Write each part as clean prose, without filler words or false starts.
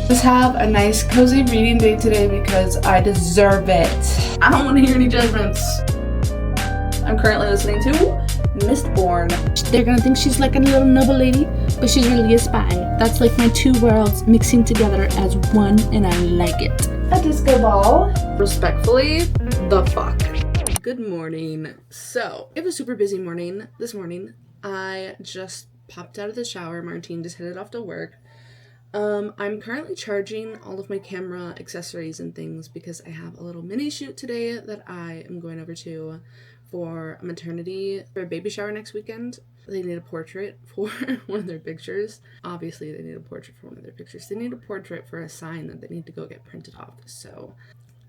Just have a nice cozy reading day today because I deserve it. I don't want to hear any judgments. I'm currently listening to Mistborn. They're gonna think she's like a little noble lady, but she's really a spy. That's like my two worlds mixing together as one, and I like it. A disco ball. Respectfully, the fuck. Good morning. So, it was a super busy morning this morning. I just popped out of the shower. Martine just headed off to work. I'm currently charging all of my camera accessories and things because I have a little mini shoot today that I am going over to for a maternity, for a baby shower next weekend. They need a portrait for one of their pictures. Obviously, they need a portrait for one of their pictures. They need a portrait for a sign that they need to go get printed off. So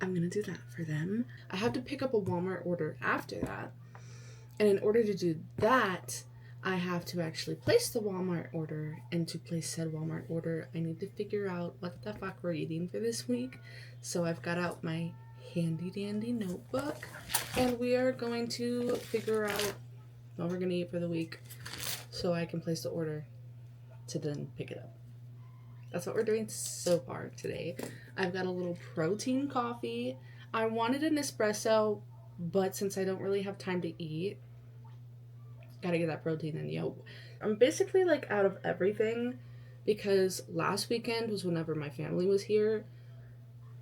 I'm gonna do that for them. I have to pick up a Walmart order after that. And in order to do that, I have to actually place the Walmart order, and to place said Walmart order, I need to figure out what the fuck we're eating for this week. So I've got out my handy dandy notebook, and we are going to figure out what we're gonna eat for the week so I can place the order to then pick it up. That's what we're doing so far today. I've got a little protein coffee. I wanted an espresso, but since I don't really have time to eat, gotta get that protein in, yo. I'm basically like out of everything because last weekend was whenever my family was here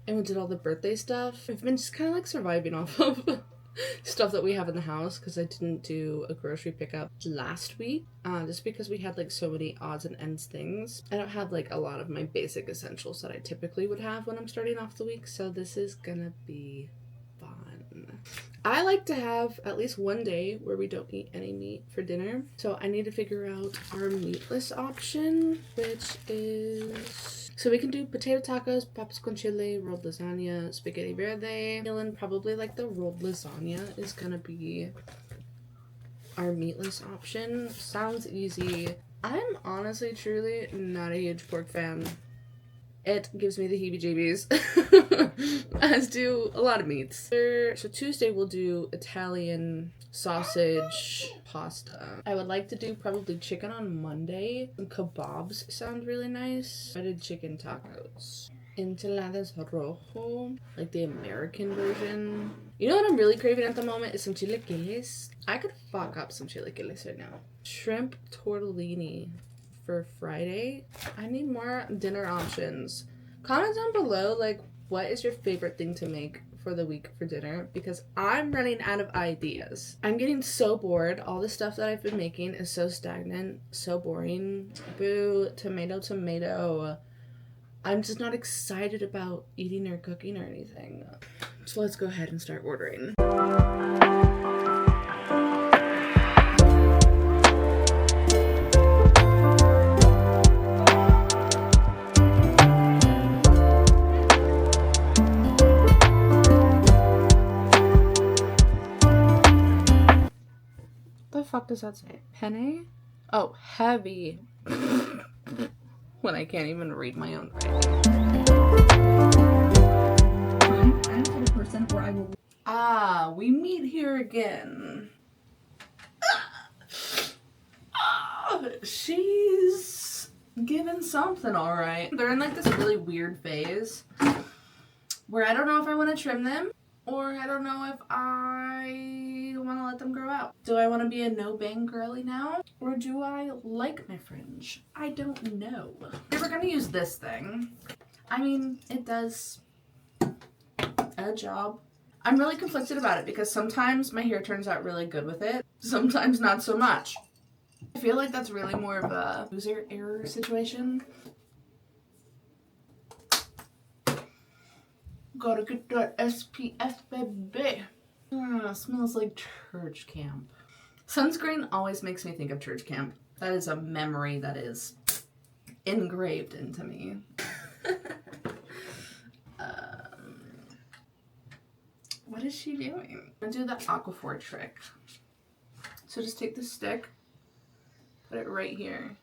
and we did all the birthday stuff. I've been just kind of like surviving off of stuff that we have in the house because I didn't do a grocery pickup last week just because we had like so many odds and ends things. I don't have like a lot of my basic essentials that I typically would have when I'm starting off the week, so this is gonna be fun. I like to have at least one day where we don't eat any meat for dinner. So I need to figure out our meatless option, which is... So we can do potato tacos, papas con chile, rolled lasagna, spaghetti verde. Feeling probably like the rolled lasagna is gonna be our meatless option. Sounds easy. I'm honestly, truly not a huge pork fan. It gives me the heebie-jeebies, as do a lot of meats. So Tuesday we'll do Italian sausage pasta. I would like to do probably chicken on Monday. And kebabs sound really nice. I did chicken tacos. Enchiladas rojo, like the American version. You know what I'm really craving at the moment is some chilaquiles. I could fuck up some chilaquiles right now. Shrimp tortellini for Friday. I need more dinner options. Comment down below, like, what is your favorite thing to make for the week for dinner? Because I'm running out of ideas. I'm getting so bored. All the stuff that I've been making is so stagnant, so boring. Boo, tomato. I'm just not excited about eating or cooking or anything. So let's go ahead and start ordering. What the fuck does that say? Penne? Oh, heavy. When I can't even read my own writing. I'm the type of person where I will... Ah, we meet here again. She's given something, alright. They're in like this really weird phase where I don't know if I want to trim them, or I don't know if I want to let them grow out. Do I want to be a no-bang girly now? Or do I like my fringe? I don't know. If we're going to use this thing, I mean, it does a job. I'm really conflicted about it because sometimes my hair turns out really good with it. Sometimes not so much. I feel like that's really more of a user error situation. Gotta get that SPF, baby. Smells like church camp. Sunscreen always makes me think of church camp. That is a memory that is engraved into me. What is she doing? I'm gonna do the Aquaphor trick. So just take the stick, put it right here.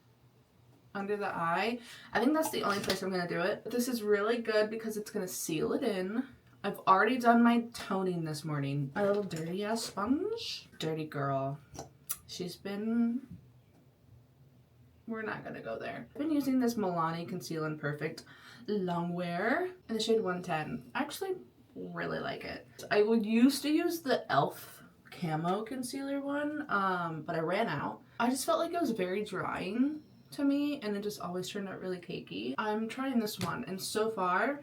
Under the eye. I think that's the only place I'm going to do it. This is really good because it's going to seal it in. I've already done my toning this morning. My little dirty ass sponge. Dirty girl. She's been we're not gonna go there. I've been using this Milani Conceal and Perfect Longwear in the shade 110. I actually really like it. I would used to use the e.l.f. camo concealer one, but I ran out. I just felt like it was very drying to me, and it just always turned out really cakey. I'm trying this one, and so far,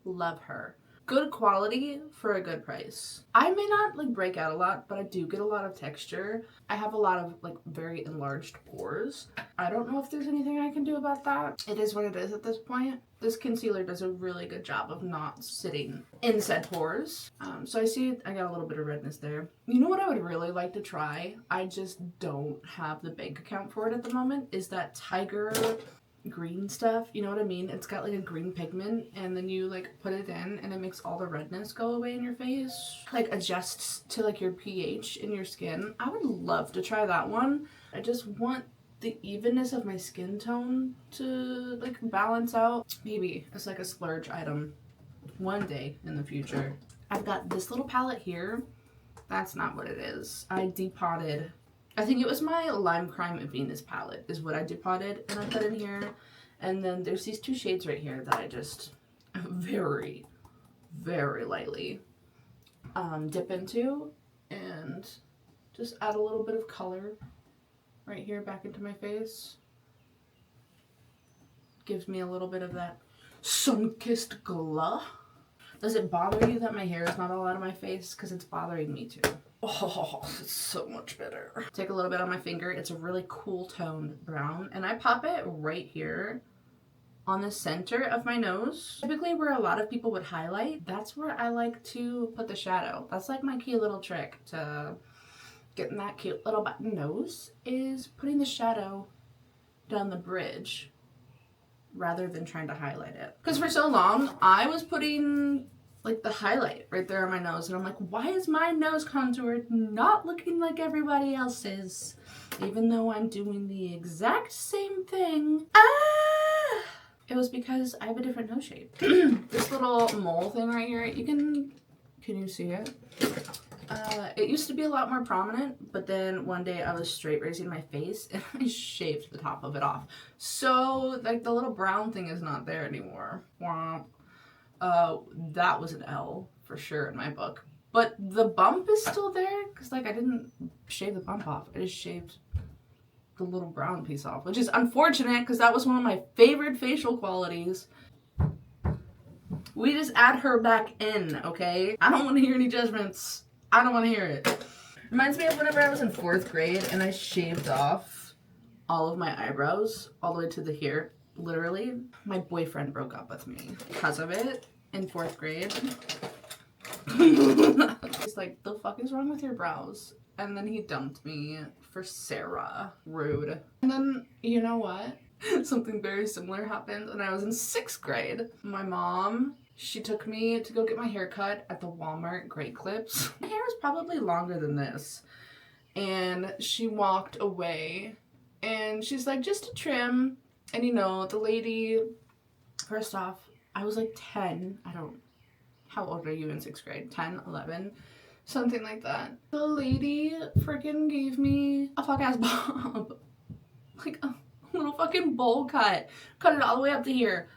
love her. Good quality for a good price. I may not like break out a lot, but I do get a lot of texture. I have a lot of like very enlarged pores. I don't know if there's anything I can do about that. It is what it is at this point. This concealer does a really good job of not sitting in said pores. So I see I got a little bit of redness there. You know what I would really like to try? I just don't have the bank account for it at the moment, is that Tiger green stuff. You know what I mean? It's got like a green pigment, and then you like put it in and it makes all the redness go away in your face. Like adjusts to like your pH in your skin. I would love to try that one. I just want the evenness of my skin tone to like balance out. Maybe it's like a splurge item one day in the future. I've got this little palette here. That's not what it is. I depotted, I think it was my Lime Crime Venus palette is what I depotted and I put in here. And then there's these two shades right here that I just very, very lightly dip into and just add a little bit of color right here back into my face. Gives me a little bit of that sun-kissed glow. Does it bother you that my hair is not all out of my face? Because it's bothering me too. Oh, it's so much better. Take a little bit on my finger. It's a really cool toned brown. And I pop it right here on the center of my nose. Typically where a lot of people would highlight, that's where I like to put the shadow. That's like my cute little trick to getting that cute little button nose, is putting the shadow down the bridge rather than trying to highlight it. Because for so long, I was putting like the highlight right there on my nose, and I'm like, why is my nose contour not looking like everybody else's? Even though I'm doing the exact same thing. It was because I have a different nose shape. This little mole thing right here, can you see it? It used to be a lot more prominent, but then one day I was straight raising my face and I shaved the top of it off. So like the little brown thing is not there anymore. That was an L for sure in my book. But the bump is still there because like I didn't shave the bump off. I just shaved the little brown piece off, which is unfortunate because that was one of my favorite facial qualities. We just add her back in, okay? I don't want to hear any judgments. I don't want to hear it. Reminds me of whenever I was in 4th grade and I shaved off all of my eyebrows all the way to the here. Literally, my boyfriend broke up with me because of it in 4th grade. He's like, the fuck is wrong with your brows? And then he dumped me for Sarah. Rude. And then, you know what? Something very similar happened when I was in 6th grade. My mom, she took me to go get my hair cut at the Walmart Great Clips. My hair is probably longer than this. And she walked away and she's like, just a trim. And you know, the lady, first off, I was like 10. How old are you in 6th grade? 10, 11? Something like that. The lady freaking gave me a fuck ass bob. Like a little fucking bowl cut. Cut it all the way up to here.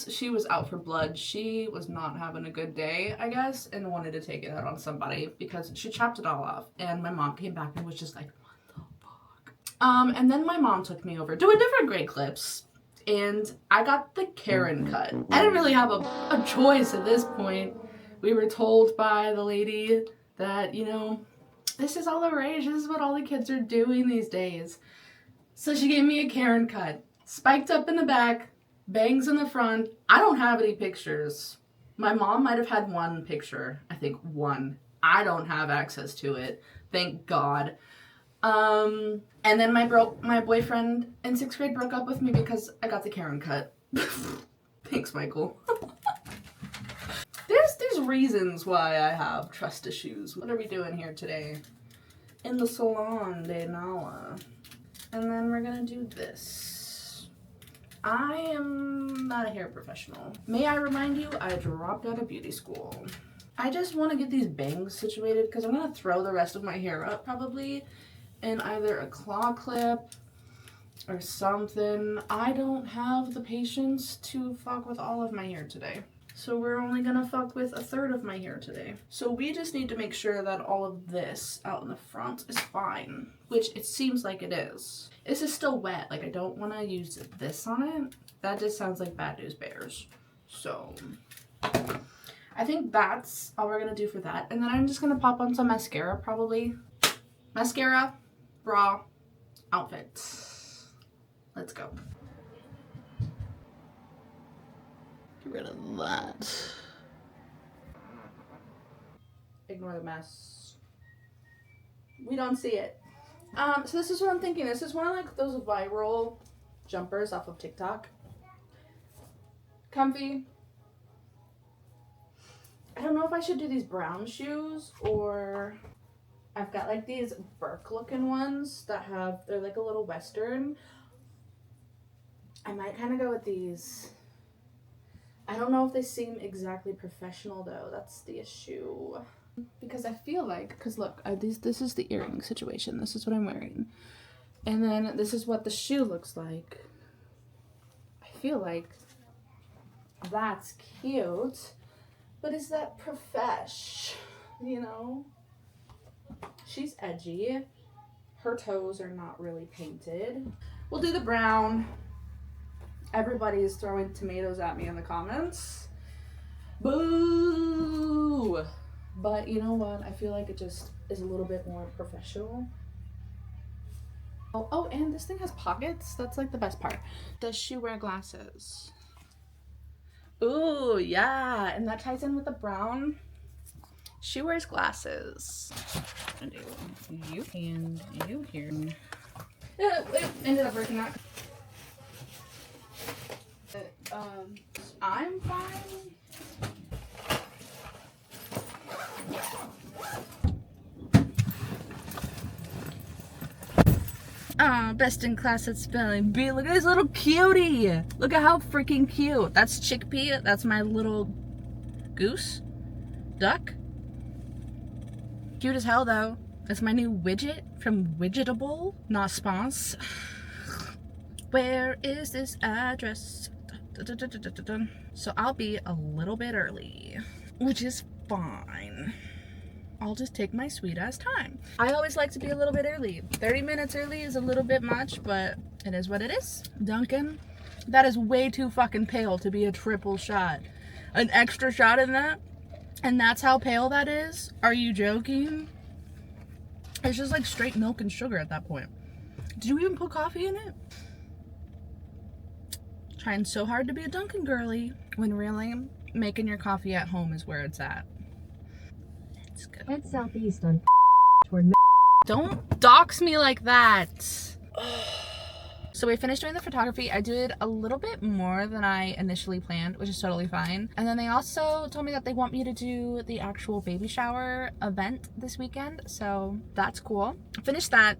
She was out for blood. She was not having a good day, I guess, and wanted to take it out on somebody because she chopped it all off. And my mom came back and was just like, what the fuck? And then my mom took me over to a different Great Clips. And I got the Karen cut. I didn't really have a choice at this point. We were told by the lady that, you know, this is all the rage. This is what all the kids are doing these days. So she gave me a Karen cut. Spiked up in the back, bangs in the front. I don't have any pictures. My mom might have had one picture. I think one. I don't have access to it. Thank God. And then my boyfriend in 6th grade broke up with me because I got the Karen cut. Thanks, Michael. There's reasons why I have trust issues. What are we doing here today? In the Salon de Nala. And then we're gonna do this. I am not a hair professional. May I remind you, I dropped out of beauty school. I just want to get these bangs situated because I'm gonna throw the rest of my hair up probably in either a claw clip or something. I don't have the patience to fuck with all of my hair today. So we're only gonna fuck with a third of my hair today. So we just need to make sure that all of this out in the front is fine, which it seems like it is. This is still wet. Like, I don't want to use this on it. That just sounds like bad news bears. So I think that's all we're gonna do for that. And then I'm just gonna pop on some mascara probably. Mascara, bra, outfit. Let's go. Get rid of that. Ignore the mess. We don't see it. So this is what I'm thinking. This is one of like those viral jumpers off of TikTok. Comfy. I don't know if I should do these brown shoes or I've got like these Burke looking ones that have, they're like a little Western. I might kind of go with these. I don't know if they seem exactly professional though. That's the issue. Because I feel like, because look, this is the earring situation. This is what I'm wearing. And then this is what the shoe looks like. I feel like that's cute. But is that profesh? You know? She's edgy. Her toes are not really painted. We'll do the brown. Everybody is throwing tomatoes at me in the comments. Boo! But you know what? I feel like it just is a little bit more professional. Oh, and this thing has pockets. That's like the best part. Does she wear glasses? Ooh, yeah. And that ties in with the brown. She wears glasses. And you and you here. Yeah, it ended up breaking out. I'm fine. Oh, best in class at spelling bee. Look at this little cutie. Look at how freaking cute. That's Chickpea. That's my little goose. Duck. Cute as hell though. That's my new widget from Widgetable. Not spons. Where is this address? So I'll be a little bit early, which is fine. I'll just take my sweet ass time. I always like to be a little bit early. 30 minutes early is a little bit much, but it is what it is. Duncan, that is way too fucking pale to be a triple shot. An extra shot in that? And that's how pale that is? Are you joking? It's just like straight milk and sugar at that point. Did you even put coffee in it? Trying so hard to be a Dunkin' girly when really making your coffee at home is where it's at. Let's go. Head southeast on toward. Don't dox me like that. So we finished doing the photography. I did a little bit more than I initially planned, which is totally fine. And then they also told me that they want me to do the actual baby shower event this weekend. So that's cool. Finished that.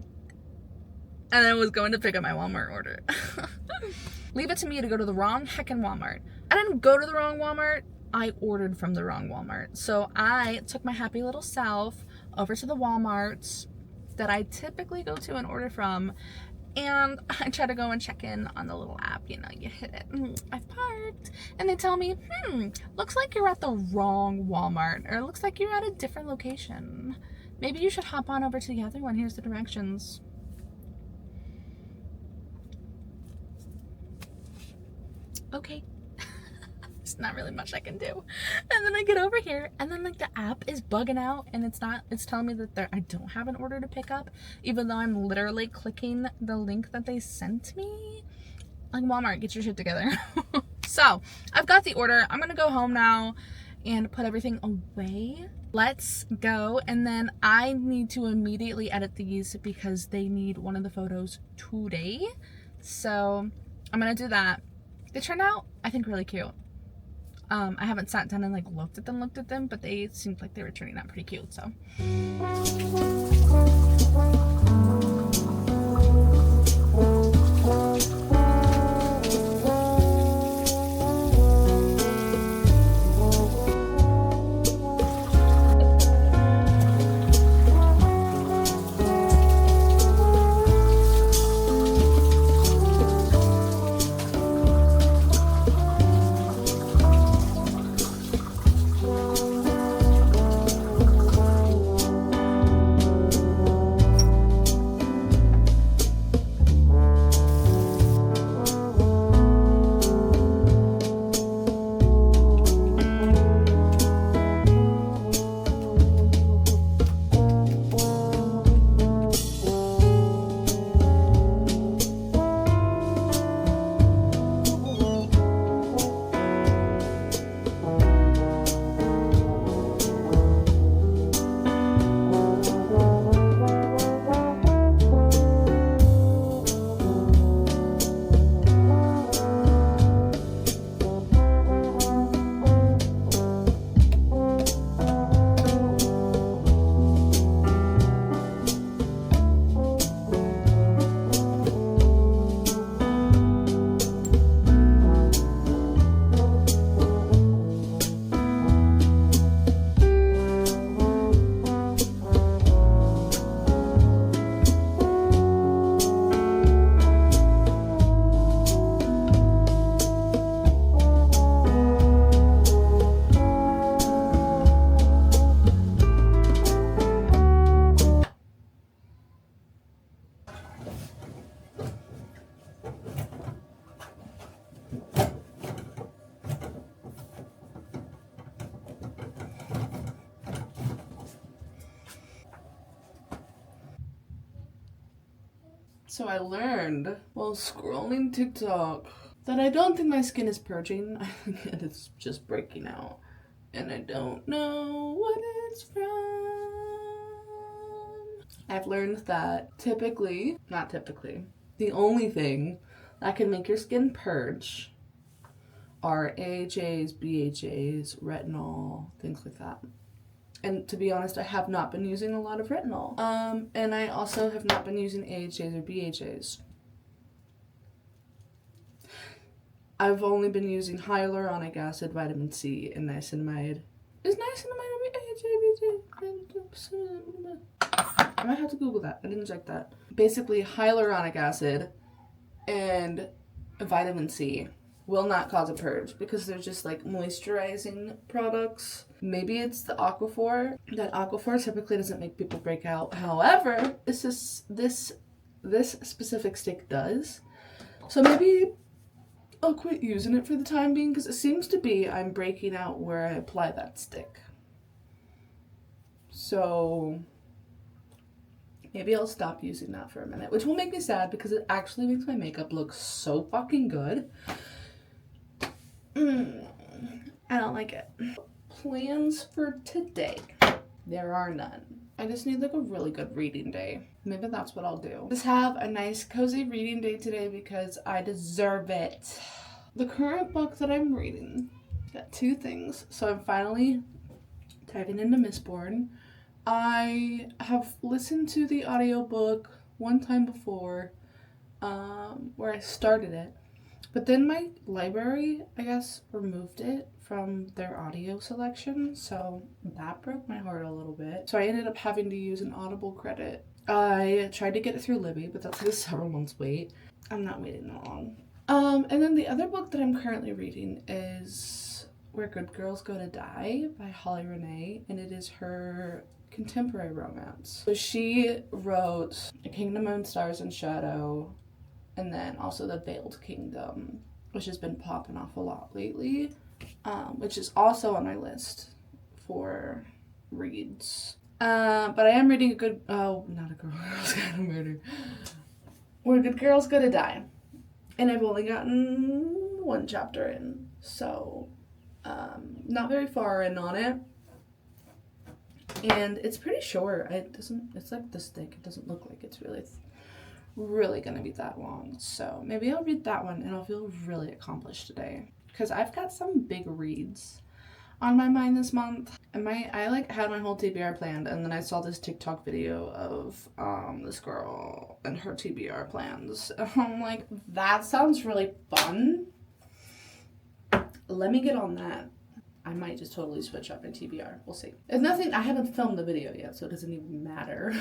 And then was going to pick up my Walmart order. Leave it to me to go to the wrong heckin' Walmart. I didn't go to the wrong Walmart. I ordered from the wrong Walmart. So I took my happy little self over to the Walmarts that I typically go to and order from. And I try to go and check in on the little app. You know, you hit it. I've parked. And they tell me, looks like you're at the wrong Walmart. Or it looks like you're at a different location. Maybe you should hop on over to the other one. Here's the directions. Okay. There's not really much I can do. And then I get over here and then like the app is bugging out and it's telling me that I don't have an order to pick up, even though I'm literally clicking the link that they sent me. Like, Walmart, get your shit together. So I've got the order. I'm gonna go home now and put everything away. Let's go. And then I need to immediately edit these because they need one of the photos today. So I'm gonna do that. They turned out, I think, really cute. I haven't sat down and like looked at them, but they seemed like they were turning out pretty cute, so. So I learned while scrolling TikTok that I don't think my skin is purging. I think it's just breaking out. And I don't know what it's from. I've learned that not typically, the only thing that can make your skin purge are AHAs, BHAs, retinol, things like that. And to be honest, I have not been using a lot of retinol. And I also have not been using AHAs or BHAs. I've only been using hyaluronic acid, vitamin C, and niacinamide. Is niacinamide AHA, BHA? I might have to Google that. I didn't check that. Basically, hyaluronic acid and vitamin C will not cause a purge because they're just like moisturizing products. Maybe it's the Aquaphor. That Aquaphor typically doesn't make people break out. However, this specific stick does. So maybe I'll quit using it for the time being because it seems to be I'm breaking out where I apply that stick. So maybe I'll stop using that for a minute, which will make me sad because it actually makes my makeup look so fucking good. I don't like it. Plans for today. There are none. I just need like a really good reading day. Maybe that's what I'll do. Just have a nice cozy reading day today because I deserve it. The current book that I'm reading, got two things. So I'm finally diving into Mistborn. I have listened to the audiobook one time before, where I started it. But then my library, I guess, removed it from their audio selection, so that broke my heart a little bit. So I ended up having to use an Audible credit. I tried to get it through Libby, but that's like a several months wait. I'm not waiting that long. And then the other book that I'm currently reading is Where Good Girls Go to Die by Holly Renee, and it is her contemporary romance. So she wrote A Kingdom of Stars and Shadow, and then also The Veiled Kingdom, which has been popping off a lot lately, which is also on my list for reads. But I am reading not a girl's guide to murder. Where Good Girls Go to Die. And I've only gotten one chapter in, so not very far in on it. And it's pretty short. It's like this thick. It doesn't look like it's really gonna be that long. So maybe I'll read that one and I'll feel really accomplished today. Because I've got some big reads on my mind this month. And I like had my whole TBR planned, and then I saw this TikTok video of this girl and her TBR plans. And I'm like, that sounds really fun. Let me get on that. I might just totally switch up my TBR. We'll see. It's nothing, I haven't filmed the video yet, so it doesn't even matter.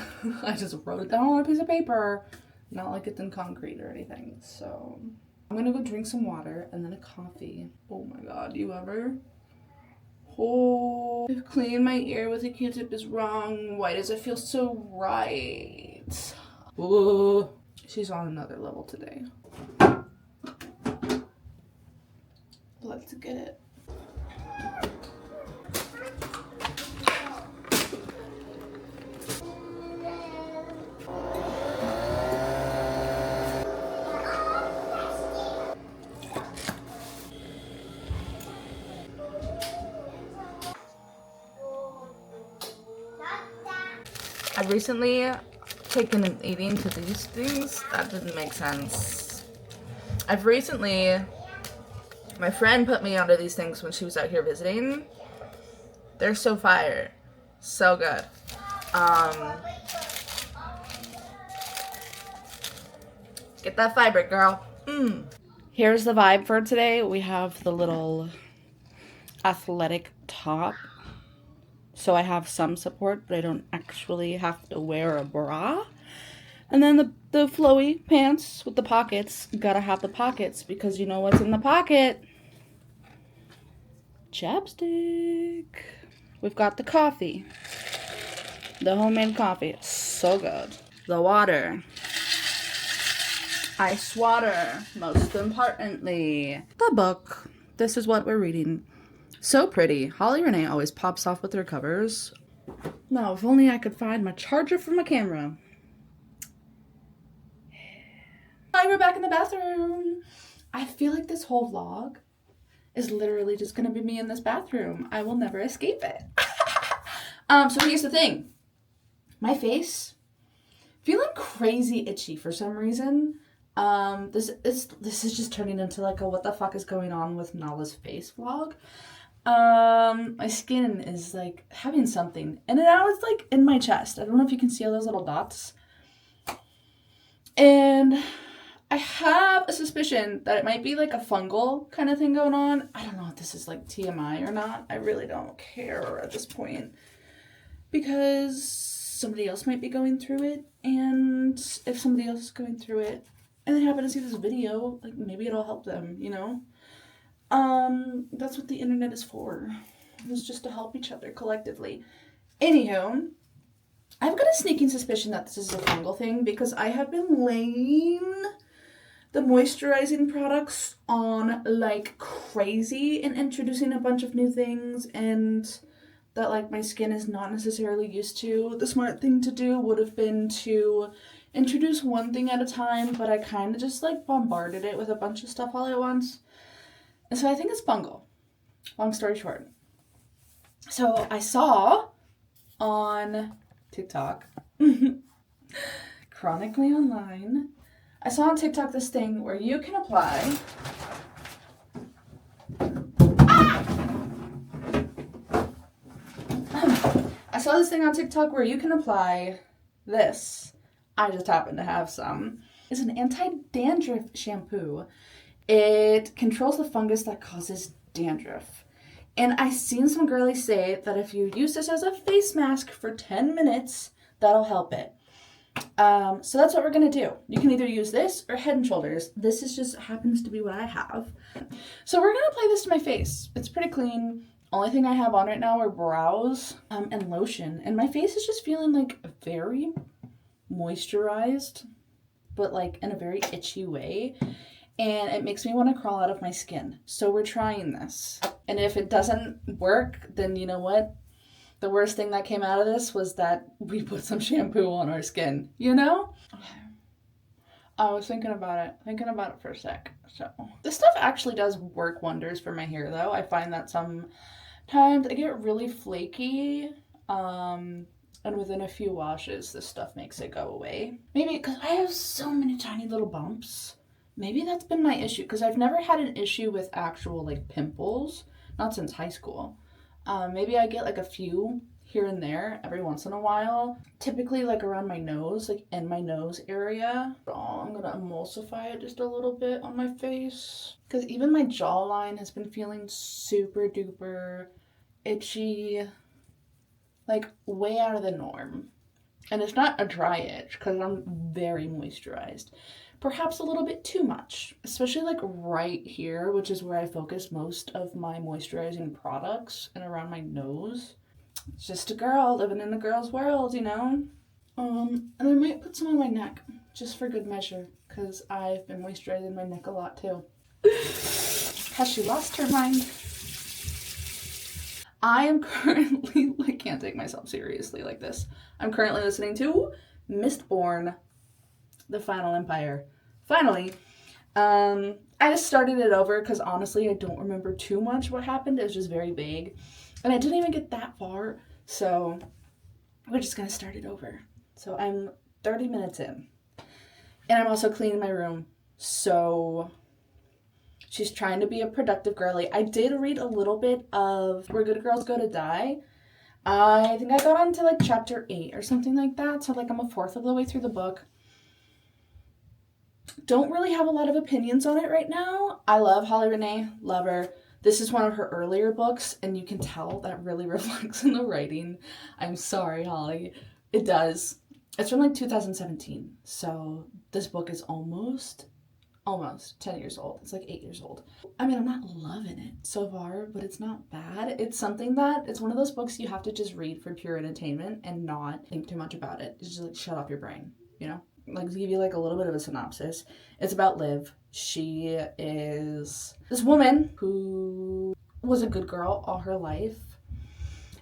I just wrote it down on a piece of paper. Not like it's in concrete or anything. So I'm gonna go drink some water and then a coffee. Oh my god, you ever? Oh, if cleaning my ear with a Q-tip is wrong, why does it feel so right? Oh, she's on another level today. Let's get it. I've recently taken an eating to these things. That didn't make sense. My friend put me onto these things when she was out here visiting. They're so fire. So good. Get that fiber, girl. Here's the vibe for today. We have the little athletic top. So I have some support, but I don't actually have to wear a bra. And then the flowy pants with the pockets. Gotta have the pockets because you know what's in the pocket? Chapstick. We've got the coffee. The homemade coffee. So good. The water. Ice water. Most importantly. The book. This is what we're reading. So pretty. Holly Renee always pops off with her covers. Now, if only I could find my charger for my camera. Hi, we're back in the bathroom. I feel like this whole vlog is literally just gonna be me in this bathroom. I will never escape it. So here's the thing. My face, feeling crazy itchy for some reason. This is just turning into like a what the fuck is going on with Nala's face vlog. My skin is like having something, and now it's like in my chest. I don't know if you can see all those little dots. And I have a suspicion that it might be like a fungal kind of thing going on. I don't know if this is like TMI or not. I really don't care at this point because somebody else might be going through it. And if somebody else is going through it and they happen to see this video, like maybe it'll help them, you know? That's what the internet is for. It's just to help each other collectively. Anywho, I've got a sneaking suspicion that this is a fungal thing because I have been laying the moisturizing products on like crazy and introducing a bunch of new things and that like my skin is not necessarily used to. The smart thing to do would have been to introduce one thing at a time, but I kind of just like bombarded it with a bunch of stuff all at once. And so I think it's fungal. Long story short. So I saw on TikTok, chronically online, I saw on TikTok this thing where you can apply I saw this thing on TikTok where you can apply this. I just happen to have some. It's an anti-dandruff shampoo. It controls the fungus that causes dandruff. And I seen some girlies say that if you use this as a face mask for 10 minutes, that'll help it. So that's what we're going to do. You can either use this or Head & Shoulders. This is just happens to be what I have. So we're going to apply this to my face. It's pretty clean. Only thing I have on right now are brows and lotion. And my face is just feeling like very moisturized, but like in a very itchy way. And it makes me want to crawl out of my skin. So we're trying this. And if it doesn't work, then you know what? The worst thing that came out of this was that we put some shampoo on our skin, you know? I was thinking about it for a sec. So this stuff actually does work wonders for my hair though. I find that sometimes I get really flaky, and within a few washes, this stuff makes it go away. Maybe because I have so many tiny little bumps. Maybe that's been my issue because I've never had an issue with actual like pimples, not since high school. Maybe I get like a few here and there every once in a while, typically like around my nose, like in my nose area. Oh, I'm gonna emulsify it just a little bit on my face because even my jawline has been feeling super duper itchy, like way out of the norm. And it's not a dry itch because I'm very moisturized. Perhaps a little bit too much, especially like right here, which is where I focus most of my moisturizing products and around my nose. It's just a girl living in a girl's world, you know? And I might put some on my neck just for good measure because I've been moisturizing my neck a lot too. Has she lost her mind? I am currently, I can't take myself seriously like this. I'm currently listening to Mistborn, The Final Empire. Finally, I just started it over because honestly I don't remember too much what happened. It was just very vague. And I didn't even get that far. So we're just going to start it over. So I'm 30 minutes in. And I'm also cleaning my room. So she's trying to be a productive girly. I did read a little bit of Where Good Girls Go to Die. I think I got on to like chapter 8 or something like that. So like I'm a fourth of the way through the book. Don't really have a lot of opinions on it right now. I love Holly Renee, love her. This is one of her earlier books, and you can tell that really reflects in the writing. I'm sorry, Holly. It does. It's from like 2017, so this book is almost 10 years old. It's like 8 years old. I mean, I'm not loving it so far, but it's not bad. It's something that, it's one of those books you have to just read for pure entertainment and not think too much about it. It's just like shut off your brain, you know? Like to give you like a little bit of a synopsis. It's about Liv. She is this woman who was a good girl all her life.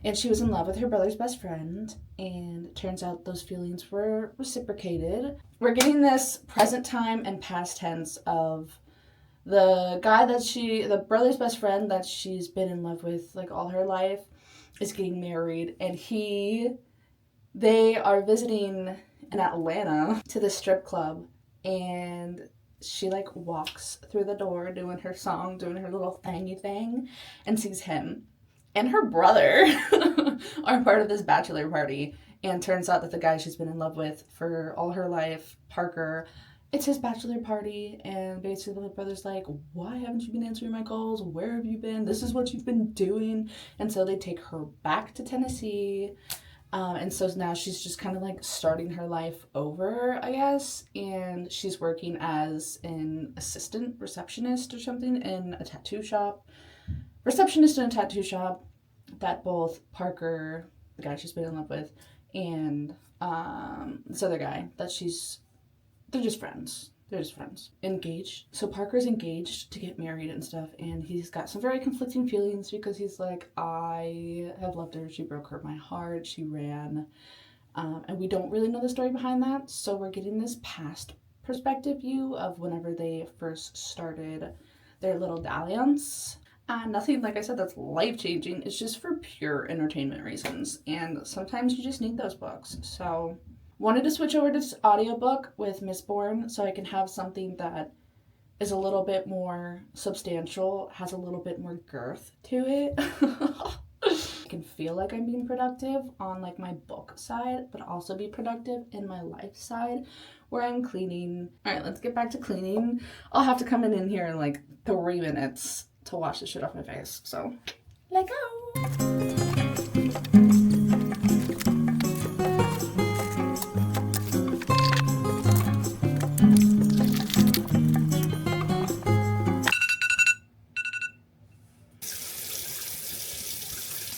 And she was in love with her brother's best friend, and it turns out those feelings were reciprocated. We're getting this present time and past tense of the guy the brother's best friend that she's been in love with like all her life is getting married, and they are visiting in Atlanta to the strip club, and she like walks through the door doing her song, doing her little thangy thing, and sees him and her brother are part of this bachelor party. And turns out that the guy she's been in love with for all her life, Parker, it's his bachelor party. And basically the brother's like, why haven't you been answering my calls? Where have you been? This is what you've been doing. And so they take her back to Tennessee. And so now she's just kind of like starting her life over, I guess. And she's working as an assistant receptionist or something in a tattoo shop. Receptionist in a tattoo shop that both Parker, the guy she's been in love with, and this other guy they're just friends. They're just friends. Engaged. So Parker's engaged to get married and stuff, and he's got some very conflicting feelings because he's like, I have loved her. She broke my heart. She ran. And we don't really know the story behind that, so we're getting this past perspective view of whenever they first started their little dalliance. Nothing, like I said, that's life-changing. It's just for pure entertainment reasons. And sometimes you just need those books. So, wanted to switch over to this audiobook with Mistborn so I can have something that is a little bit more substantial, has a little bit more girth to it. I can feel like I'm being productive on like my book side, but also be productive in my life side where I'm cleaning. All right, let's get back to cleaning. I'll have to come in here in like 3 minutes to wash the shit off my face. So, let go.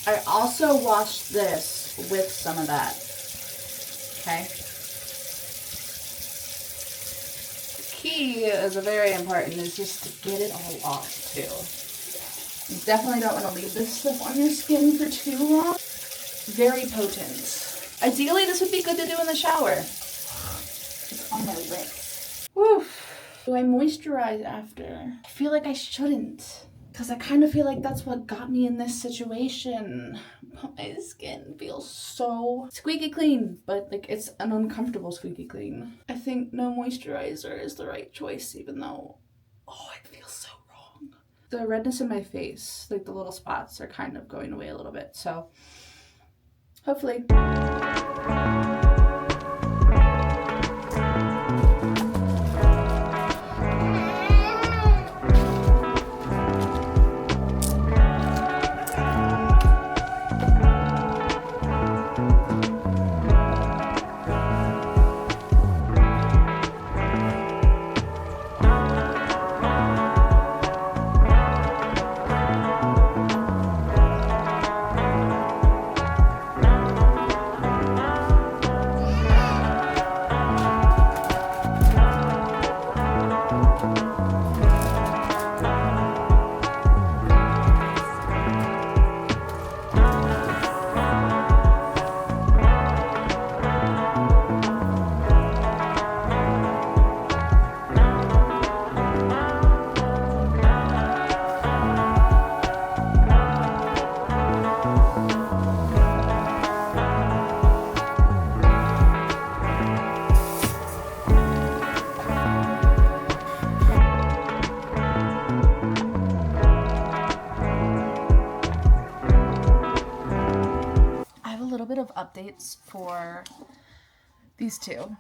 I also washed this with some of that. Okay. Key is very important, is just to get it all off too. You definitely don't want to leave this stuff on your skin for too long. Very potent. Ideally, this would be good to do in the shower. It's on my lips. Woo. Do I moisturize after? I feel like I shouldn't, because I kind of feel like that's what got me in this situation. My skin feels so squeaky clean, but like it's an uncomfortable squeaky clean. I think no moisturizer is the right choice, even though, oh, it feels so wrong. The redness in my face, like the little spots, are kind of going away a little bit, so hopefully. Of updates for these two.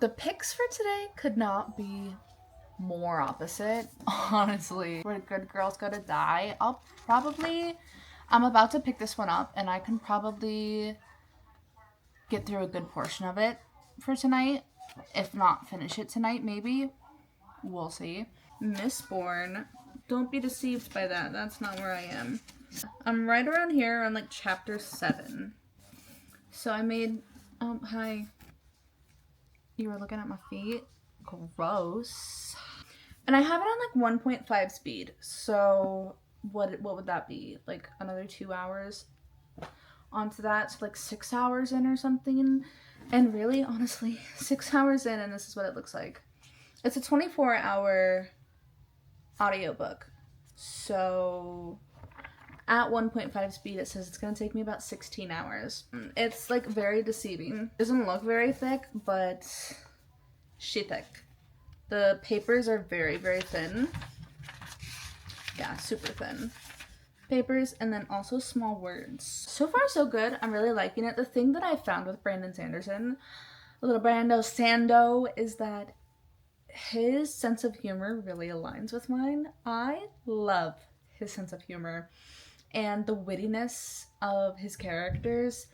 The picks for today could not be more opposite, honestly. Where good girls go to die. I'm about to pick this one up, and I can probably get through a good portion of it for tonight. If not, finish it tonight, maybe. We'll see. Mistborn. Don't be deceived by that. That's not where I am. I'm right around here on like chapter 7. So I made, hi. You were looking at my feet? Gross. And I have it on like 1.5 speed. So what would that be? Like another 2 hours? onto that. So like 6 hours in or something. And really, honestly, 6 hours in and this is what it looks like. It's a 24-hour audiobook. So at 1.5 speed, it says it's going to take me about 16 hours. It's like very deceiving. It doesn't look very thick, but shit thick. The papers are very, very thin. Yeah, super thin papers, and then also small words. So far, so good. I'm really liking it. The thing that I found with Brandon Sanderson, little Brando Sando, is that his sense of humor really aligns with mine. I love his sense of humor and the wittiness of his characters.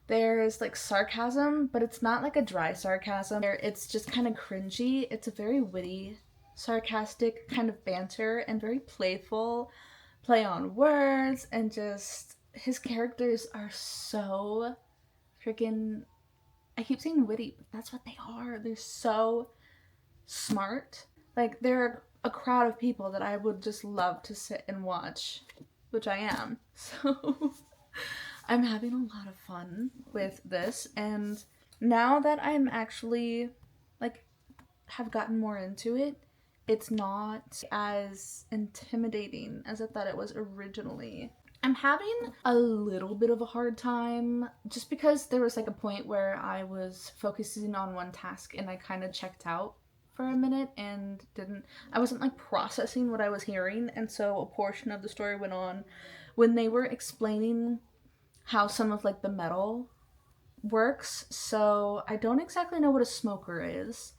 There's like sarcasm, but it's not like a dry sarcasm. It's just kind of cringy. It's a very witty, sarcastic kind of banter and very playful play on words, and just his characters are so freaking, I keep saying witty, but that's what they are. They're so smart. Like, they're a crowd of people that I would just love to sit and watch, which I am. So I'm having a lot of fun with this, and now that I'm actually like have gotten more into it, it's not as intimidating as I thought it was originally. I'm having a little bit of a hard time just because there was like a point where I was focusing on one task and I kind of checked out for a minute and I wasn't like processing what I was hearing, and so a portion of the story went on when they were explaining how some of like the metal works. So I don't exactly know what a smoker is.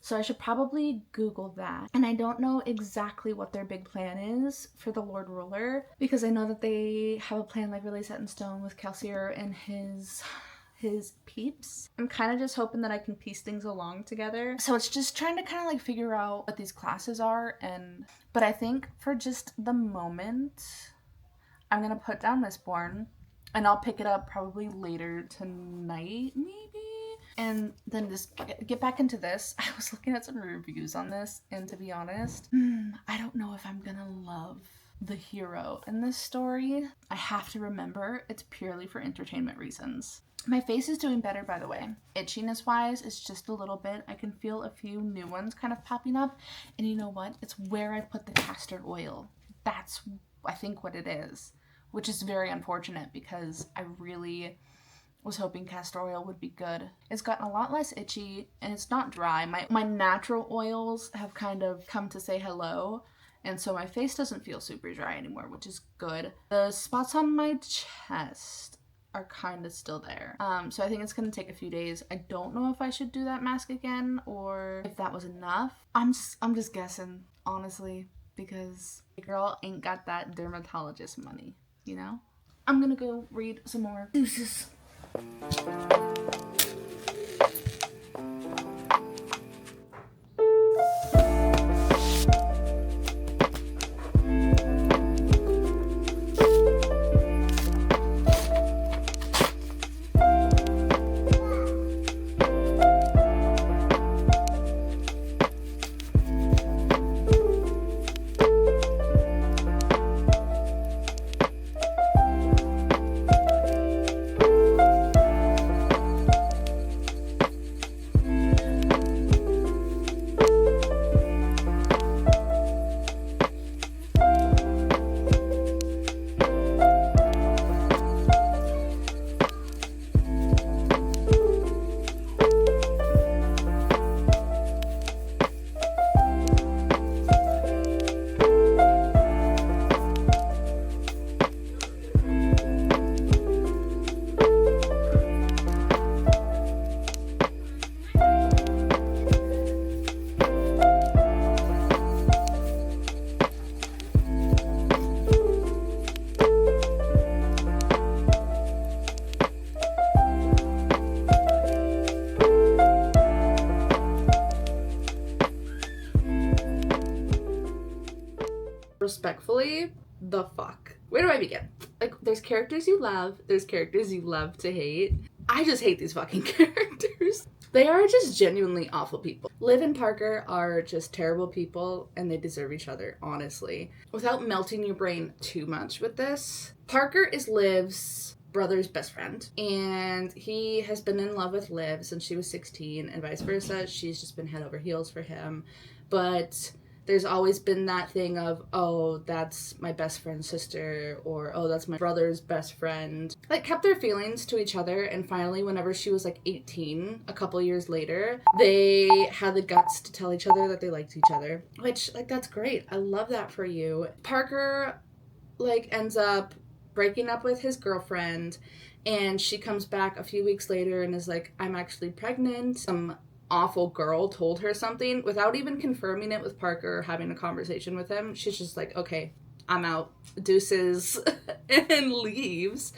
So I should probably Google that. And I don't know exactly what their big plan is for the Lord Ruler, because I know that they have a plan like really set in stone with Kelsier and his peeps. I'm kind of just hoping that I can piece things along together. So it's just trying to kind of like figure out what these classes are. But I think for just the moment, I'm gonna put down Mistborn and I'll pick it up probably later tonight, maybe? And then just get back into this. I was looking at some reviews on this, and to be honest, I don't know if I'm gonna love the hero in this story. I have to remember it's purely for entertainment reasons. My face is doing better, by the way. Itchiness wise, it's just a little bit. I can feel a few new ones kind of popping up. And you know what? It's where I put the castor oil. That's, I think, what it is. Which is very unfortunate because I really was hoping castor oil would be good. It's gotten a lot less itchy and it's not dry. My natural oils have kind of come to say hello, and so my face doesn't feel super dry anymore, which is good. The spots on my chest are kind of still there. So I think it's gonna take a few days. I don't know if I should do that mask again or if that was enough. I'm just guessing, honestly, because the girl ain't got that dermatologist money, you know? I'm gonna go read some more. Deuces. Respectfully, the fuck. Where do I begin? Like, there's characters you love, there's characters you love to hate. I just hate these fucking characters. They are just genuinely awful people. Liv and Parker are just terrible people, and they deserve each other, honestly. Without melting your brain too much with this, Parker is Liv's brother's best friend, and he has been in love with Liv since she was 16, and vice versa. She's just been head over heels for him, but there's always been that thing of, oh, that's my best friend's sister, or oh, that's my brother's best friend. Like, kept their feelings to each other, and finally, whenever she was like 18, a couple years later, they had the guts to tell each other that they liked each other, which, like, that's great. I love that for you. Parker, like, ends up breaking up with his girlfriend, and she comes back a few weeks later and is like, I'm actually pregnant. Some awful girl told her something without even confirming it with Parker or having a conversation with him. She's just like, okay, I'm out, deuces, and leaves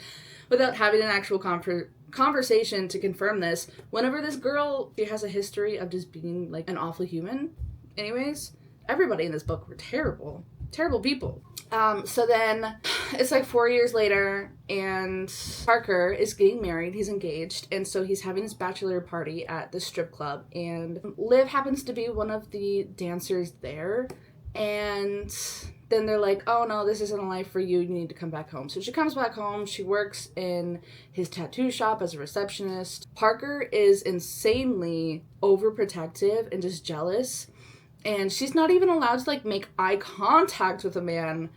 without having an actual conversation to confirm this. Whenever this girl, she has a history of just being like an awful human. Anyways, everybody in this book were terrible people. So then it's like 4 years later, and Parker is getting married. He's engaged, and so he's having his bachelor party at the strip club, and Liv happens to be one of the dancers there, and then they're like, oh no, this isn't a life for you, you need to come back home. So she comes back home, she works in his tattoo shop as a receptionist. Parker is insanely overprotective and just jealous, and she's not even allowed to like make eye contact with a man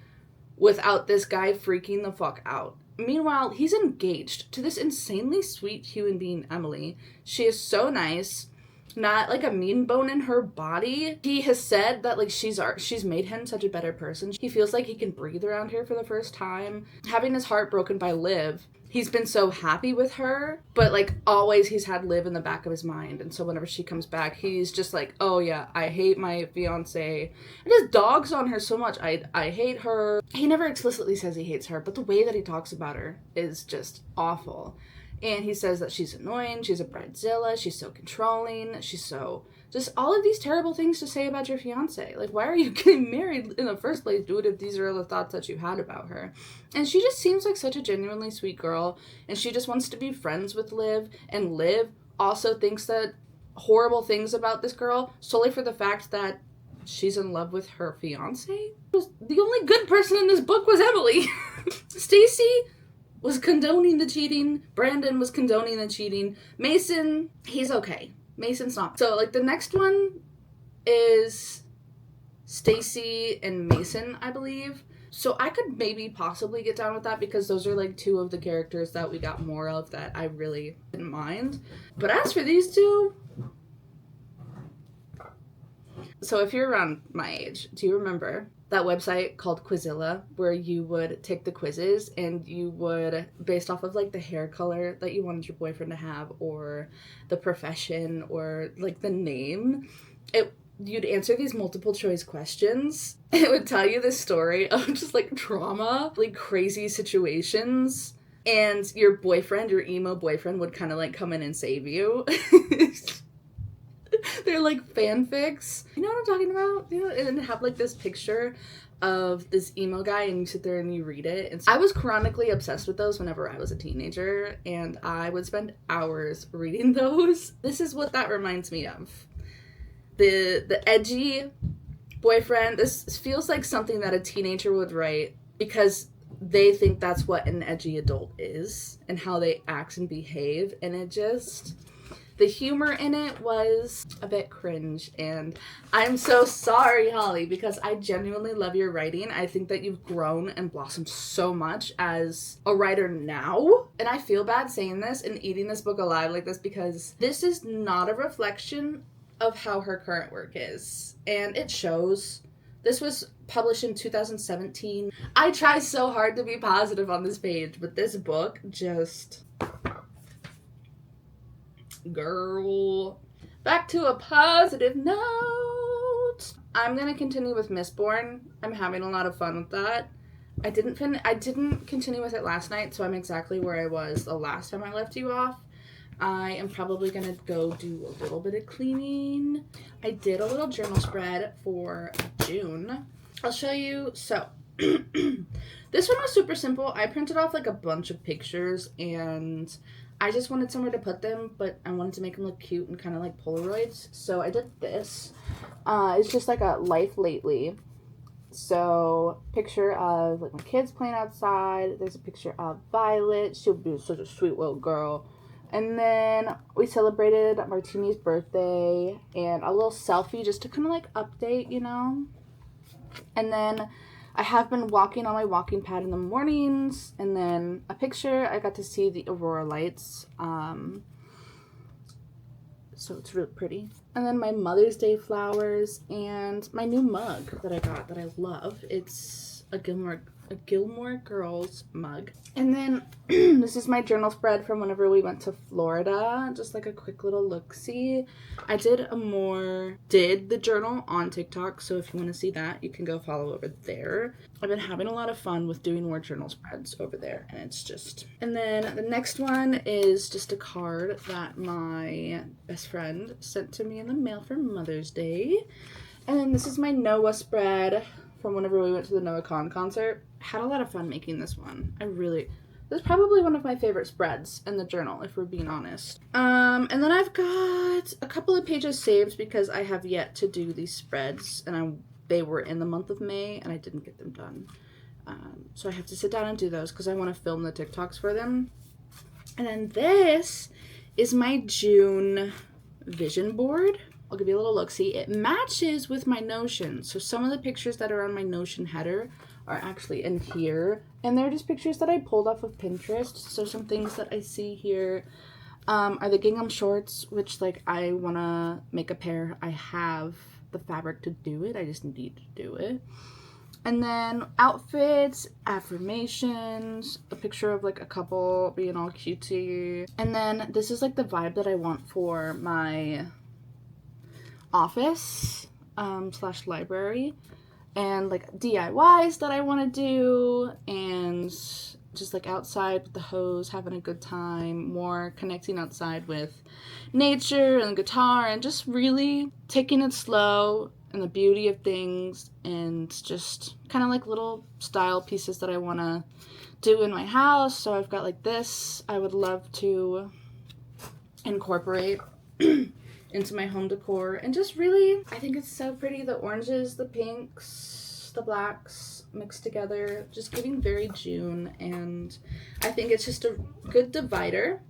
without this guy freaking the fuck out. Meanwhile, he's engaged to this insanely sweet human being, Emily. She is so nice, not like a mean bone in her body. He has said that like she's made him such a better person. He feels like he can breathe around her for the first time. Having his heart broken by Liv, he's been so happy with her, but like always he's had Liv in the back of his mind. And so whenever she comes back, he's just like, oh yeah, I hate my fiance. And just dogs on her so much. I hate her. He never explicitly says he hates her, but the way that he talks about her is just awful. And he says that she's annoying, she's a bridezilla, she's so controlling, she's so... just all of these terrible things to say about your fiance. Like, why are you getting married in the first place, dude, if these are the thoughts that you had about her? And she just seems like such a genuinely sweet girl, and she just wants to be friends with Liv, and Liv also thinks that horrible things about this girl solely for the fact that she's in love with her fiance. The only good person in this book was Emily. Stacy was condoning the cheating. Brandon was condoning the cheating. Mason, he's okay. Mason's not. So, like, the next one is Stacy and Mason, I believe. So I could maybe possibly get down with that because those are, like, two of the characters that we got more of that I really didn't mind. But as for these two... So if you're around my age, do you remember that website called Quizilla where you would take the quizzes and you would, based off of like the hair color that you wanted your boyfriend to have or the profession or like the name, you'd answer these multiple choice questions. It would tell you the story of just like trauma, like crazy situations, and your boyfriend, your emo boyfriend, would kind of like come in and save you. They're like fanfics. You know what I'm talking about? You know, and have like this picture of this emo guy and you sit there and you read it. And I was chronically obsessed with those whenever I was a teenager, and I would spend hours reading those. This is what that reminds me of. The edgy boyfriend. This feels like something that a teenager would write because they think that's what an edgy adult is and how they act and behave, and it just... the humor in it was a bit cringe, and I'm so sorry, Holly, because I genuinely love your writing. I think that you've grown and blossomed so much as a writer now, and I feel bad saying this and eating this book alive like this because this is not a reflection of how her current work is, and it shows. This was published in 2017. I try so hard to be positive on this page, but this book just... girl. Back to a positive note. I'm gonna continue with Mistborn. I'm having a lot of fun with that. I didn't continue with it last night, so I'm exactly where I was the last time I left you off. I am probably gonna go do a little bit of cleaning. I did a little journal spread for June. I'll show you. So this one was super simple. I printed off like a bunch of pictures and I just wanted somewhere to put them, but I wanted to make them look cute and kind of like Polaroids. So I did this. It's just like a life lately. So, picture of like my kids playing outside. There's a picture of Violet. She'll be such a sweet little girl. And then we celebrated Martini's birthday and a little selfie just to kind of like update, you know. And then I have been walking on my walking pad in the mornings. And then a picture, I got to see the aurora lights. So it's really pretty. And then my Mother's Day flowers and my new mug that I got that I love. It's a Gilmore Girls mug. And then this is my journal spread from whenever we went to Florida. Just like a quick little look-see. I did the journal on TikTok, so if you want to see that, you can go follow over there. I've been having a lot of fun with doing more journal spreads over there, and it's just... And then the next one is just a card that my best friend sent to me in the mail for Mother's Day. And then this is my Noah spread from whenever we went to the Noah Khan concert. Had a lot of fun making this one. This is probably one of my favorite spreads in the journal, if we're being honest. And then I've got a couple of pages saved because I have yet to do these spreads, and they were in the month of May, and I didn't get them done. So I have to sit down and do those because I want to film the TikToks for them. And then this is my June vision board. I'll give you a little look-see. It matches with my Notion. So some of the pictures that are on my Notion header are actually in here. And they're just pictures that I pulled off of Pinterest. So some things that I see here are the gingham shorts, which like I want to make a pair. I have the fabric to do it. I just need to do it. And then outfits, affirmations, a picture of like a couple being all cutesy. And then this is like the vibe that I want for my office / library, and like DIYs that I want to do, and just like outside with the hose, having a good time, more connecting outside with nature and guitar, and just really taking it slow and the beauty of things, and just kind of like little style pieces that I want to do in my house. So I've got like this I would love to incorporate into my home decor, and just really, I think it's so pretty. The oranges, the pinks, the blacks mixed together, just giving very June, and I think it's just a good divider.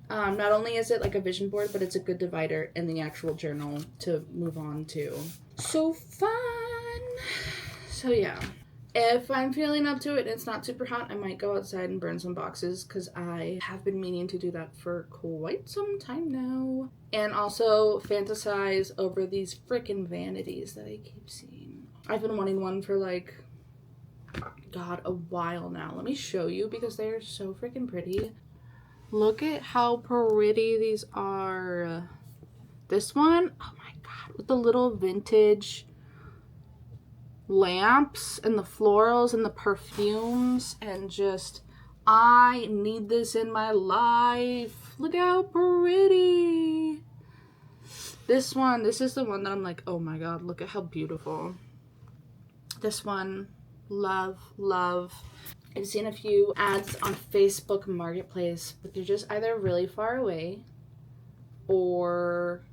Not only is it like a vision board, but it's a good divider in the actual journal to move on to. So fun! So yeah. If I'm feeling up to it and it's not super hot, I might go outside and burn some boxes because I have been meaning to do that for quite some time now. And also fantasize over these freaking vanities that I keep seeing. I've been wanting one for like, God, a while now. Let me show you because they are so freaking pretty. Look at how pretty these are. This one, oh my God, with the little vintage lamps and the florals and the perfumes, and just, I need this in my life. Look how pretty. This is the one that I'm like, oh my God, look at how beautiful. This one, love. I've seen a few ads on Facebook Marketplace, but they're just either really far away or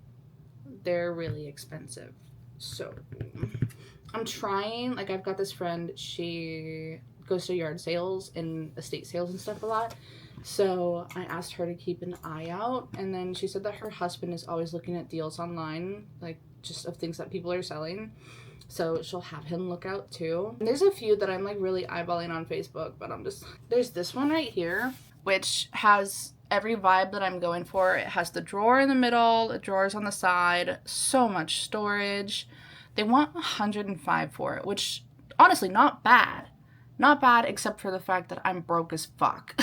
they're really expensive. So I'm trying, like I've got this friend, she goes to yard sales and estate sales and stuff a lot. So I asked her to keep an eye out, and then she said that her husband is always looking at deals online, like just of things that people are selling. So she'll have him look out too. And there's a few that I'm like really eyeballing on Facebook, but there's this one right here, which has every vibe that I'm going for. It has the drawer in the middle, the drawers on the side, so much storage. They want $105 for it, which honestly, not bad. Not bad, except for the fact that I'm broke as fuck.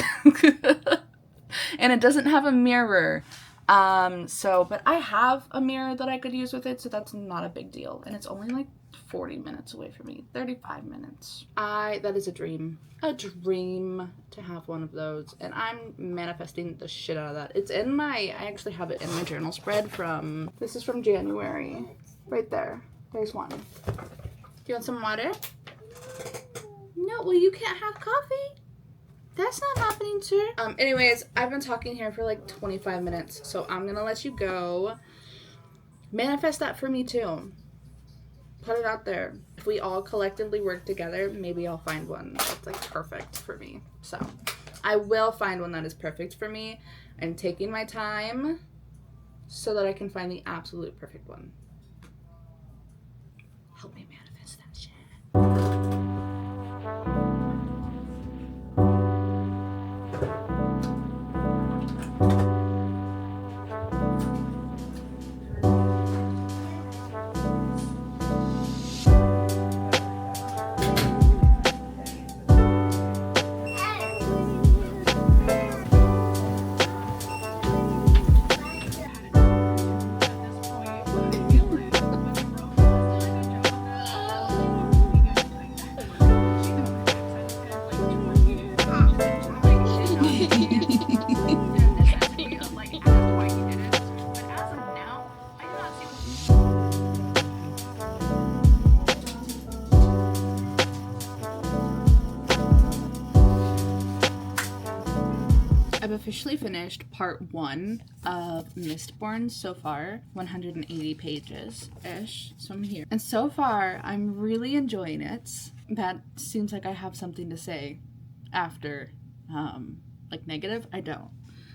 And it doesn't have a mirror. But I have a mirror that I could use with it, so that's not a big deal. And it's only like 40 minutes away from me, 35 minutes. That is a dream to have one of those, and I'm manifesting the shit out of that. I actually have it in my journal spread this is from January, right there. There's one. Do you want some water? No, well, you can't have coffee. That's not happening, sir. Anyways, I've been talking here for like 25 minutes, so I'm gonna let you go. Manifest that for me too. Put it out there. If we all collectively work together, maybe I'll find one that's like perfect for me. So I will find one that is perfect for me. I'm taking my time so that I can find the absolute perfect one. Help me manifest that shit. I've officially finished part 1 of Mistborn so far, 180 pages-ish, so I'm here. And so far, I'm really enjoying it. That seems like I have something to say after, like negative? I don't.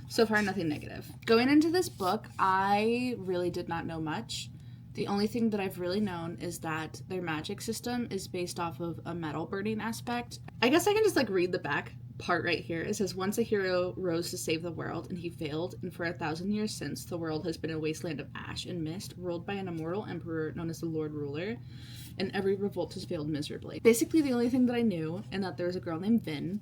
So far, nothing negative. Going into this book, I really did not know much. The only thing that I've really known is that their magic system is based off of a metal burning aspect. I guess I can just like read the back part right here. It says, once a hero rose to save the world and he failed, and for 1,000 years since the world has been a wasteland of ash and mist ruled by an immortal emperor known as the Lord Ruler, and every revolt has failed miserably. Basically the only thing that I knew, and that there was a girl named Vin,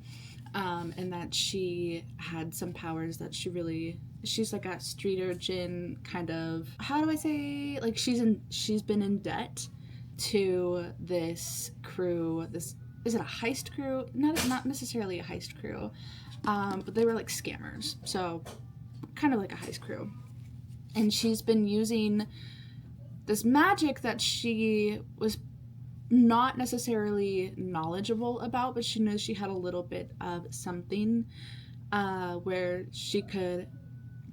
and that she had some powers that she's like a street urchin kind of, how do I say, like she's been in debt to this crew, is it a heist crew? Not necessarily a heist crew, but they were like scammers, so kind of like a heist crew. And she's been using this magic that she was not necessarily knowledgeable about, but she knows she had a little bit of something where she could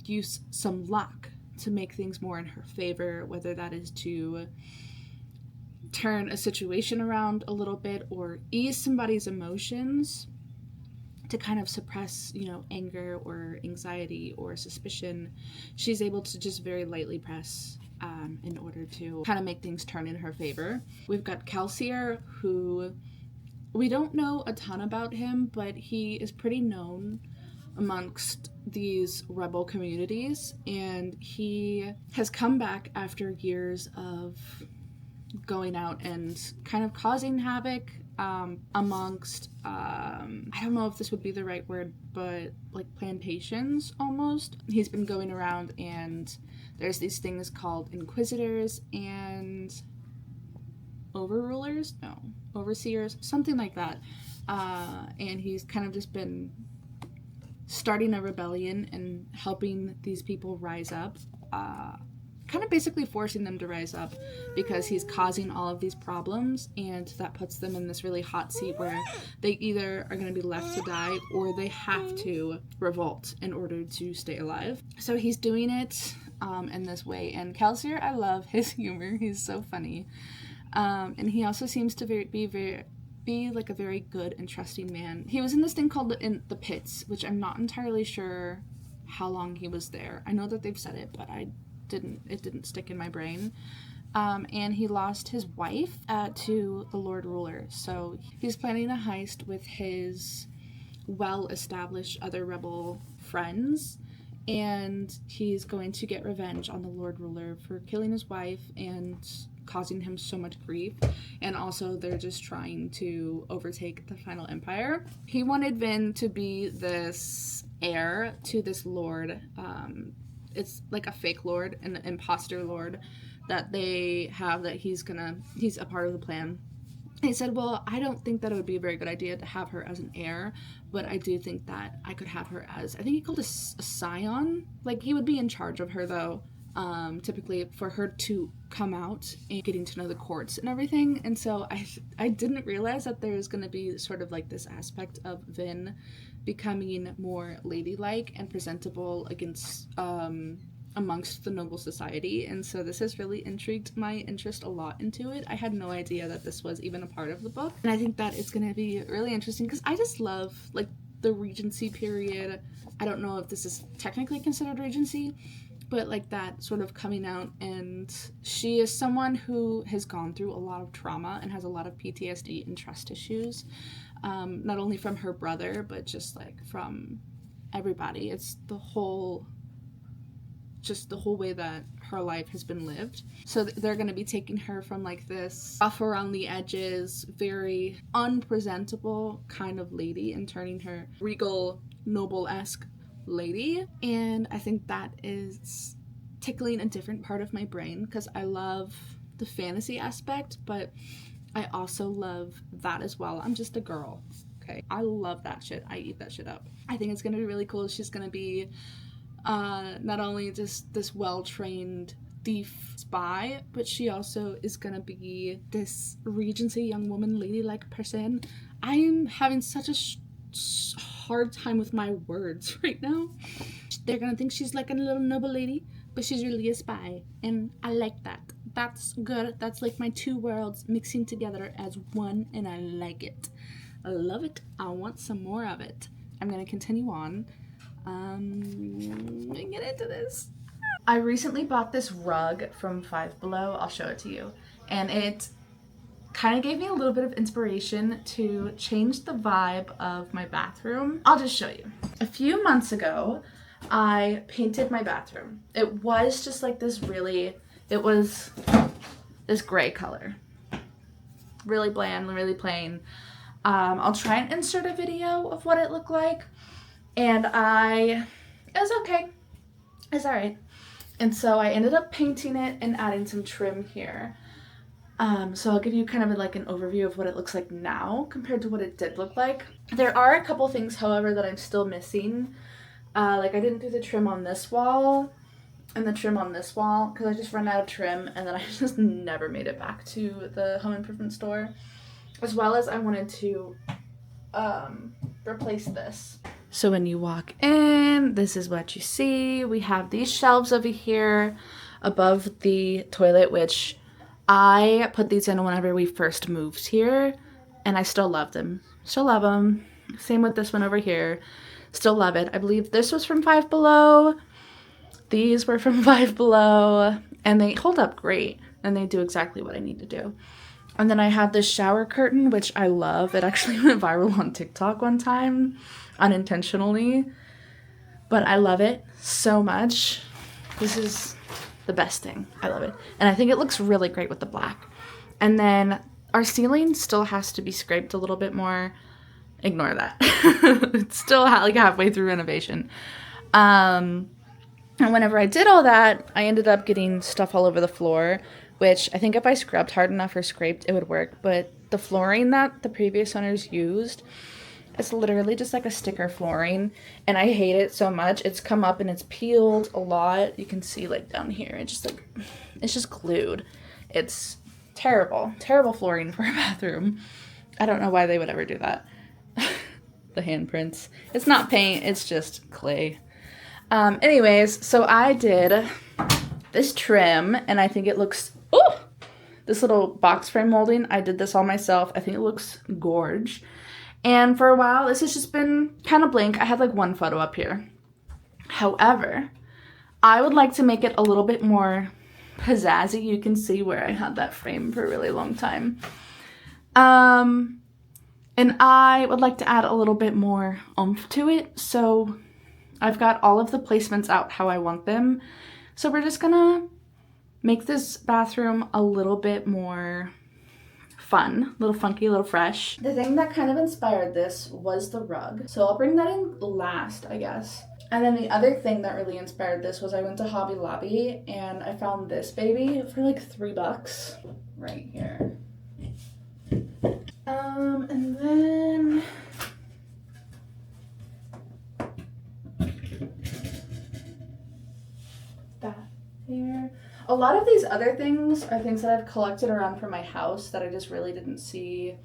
use some luck to make things more in her favor, whether that is to turn a situation around a little bit or ease somebody's emotions to kind of suppress, anger or anxiety or suspicion. She's able to just very lightly press in order to kind of make things turn in her favor. We've got Kelsier, who we don't know a ton about him, but he is pretty known amongst these rebel communities, and he has come back after years of going out and kind of causing havoc amongst I don't know if this would be the right word, but like plantations almost. He's been going around, and there's these things called inquisitors and overseers, something like that, and he's kind of just been starting a rebellion and helping these people rise up, kind of basically forcing them to rise up because he's causing all of these problems, and that puts them in this really hot seat where they either are going to be left to die or they have to revolt in order to stay alive. So he's doing it in this way, and Kelsier, I love his humor. He's so funny, and he also seems to be like a very good and trusting man. He was in this thing called in the pits, which I'm not entirely sure how long he was there. I know that they've said it, but it didn't stick in my brain. And he lost his wife to the Lord Ruler, so he's planning a heist with his well-established other rebel friends, and he's going to get revenge on the Lord Ruler for killing his wife and causing him so much grief. And also they're just trying to overtake the final empire. He wanted Vin to be this heir to this lord. It's like a fake lord, an imposter lord that they have, that he's a part of the plan. He said, well, I don't think that it would be a very good idea to have her as an heir, but I do think that I could have her as, I think he called it a scion. Like, he would be in charge of her, though, typically for her to come out and getting to know the courts and everything. And so I didn't realize that there's going to be sort of like this aspect of Vin becoming more ladylike and presentable against amongst the noble society, and so this has really intrigued my interest a lot into it. I had no idea that this was even a part of the book, and I think that it's going to be really interesting because I just love like the Regency period. I don't know if this is technically considered Regency, but like that sort of coming out, and she is someone who has gone through a lot of trauma and has a lot of PTSD and trust issues, not only from her brother but just like from everybody. It's the whole way that her life has been lived. So they're going to be taking her from like this rough around the edges, very unpresentable kind of lady and turning her regal, noble-esque lady. And I think that is tickling a different part of my brain because I love the fantasy aspect, but I also love that as well. I'm just a girl, okay? I love that shit. I eat that shit up. I think it's going to be really cool. She's going to be not only just this well-trained thief spy, but she also is gonna be this Regency young woman, ladylike person. I am having such a hard time with my words right now. They're gonna think she's like a little noble lady, but she's really a spy, and I like that. That's good. That's like my two worlds mixing together as one, and I like it. I love it. I want some more of it. I'm gonna continue on. Get into this. I recently bought this rug from Five Below. I'll show it to you. And it kind of gave me a little bit of inspiration to change the vibe of my bathroom. I'll just show you. A few months ago, I painted my bathroom. It was just like this it was this gray color. Really bland, really plain. I'll try and insert a video of what it looked like. And it was okay. It's alright. And so I ended up painting it and adding some trim here. So I'll give you kind of like an overview of what it looks like now compared to what it did look like. There are a couple things, however, that I'm still missing. Like I didn't do the trim on this wall and the trim on this wall because I just ran out of trim and then I just never made it back to the home improvement store. As well as I wanted to replace this. So when you walk in, this is what you see. We have these shelves over here above the toilet, which I put these in whenever we first moved here, and I still love them. Still love them. Same with this one over here. Still love it. I believe this was from Five Below. These were from Five Below, and they hold up great, and they do exactly what I need to do. And then I have this shower curtain, which I love. It actually went viral on TikTok one time, unintentionally, but I love it so much. This is the best thing. I love it. And I think it looks really great with the black. And then our ceiling still has to be scraped a little bit more. Ignore that. It's still like halfway through renovation. And whenever I did all that, I ended up getting stuff all over the floor, which I think if I scrubbed hard enough or scraped, it would work. But the flooring that the previous owners used, it's literally just like a sticker flooring, and I hate it so much. It's come up and it's peeled a lot. You can see like down here, it's just glued. It's terrible flooring for a bathroom. I don't know why they would ever do that. The handprints. It's not paint, it's just clay. Anyways, so I did this trim, and I think it looks, this little box frame molding, I did this all myself. I think it looks gorge. And for a while, this has just been kind of blank. I had like one photo up here. However, I would like to make it a little bit more pizzazzy. You can see where I had that frame for a really long time. And I would like to add a little bit more oomph to it. So I've got all of the placements out how I want them. So we're just gonna make this bathroom a little bit more fun, a little funky, a little fresh. The thing that kind of inspired this was the rug. So I'll bring that in last, I guess. And then the other thing that really inspired this was I went to Hobby Lobby and I found this baby for like $3 right here. And then that here. A lot of these other things are things that I've collected around for my house that I just really didn't see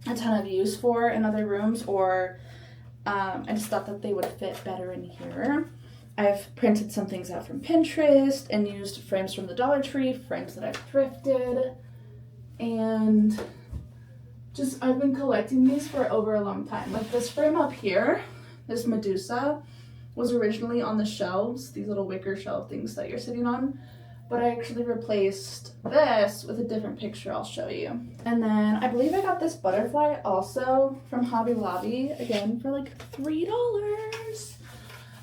a ton of use for in other rooms, or I just thought that they would fit better in here. I've printed some things out from Pinterest and used frames from the Dollar Tree, frames that I've thrifted, and just I've been collecting these for over a long time. Like this frame up here, this Medusa, was originally on the shelves, these little wicker shelf things that you're sitting on, but I actually replaced this with a different picture I'll show you. And then I believe I got this butterfly also from Hobby Lobby, again for like $3.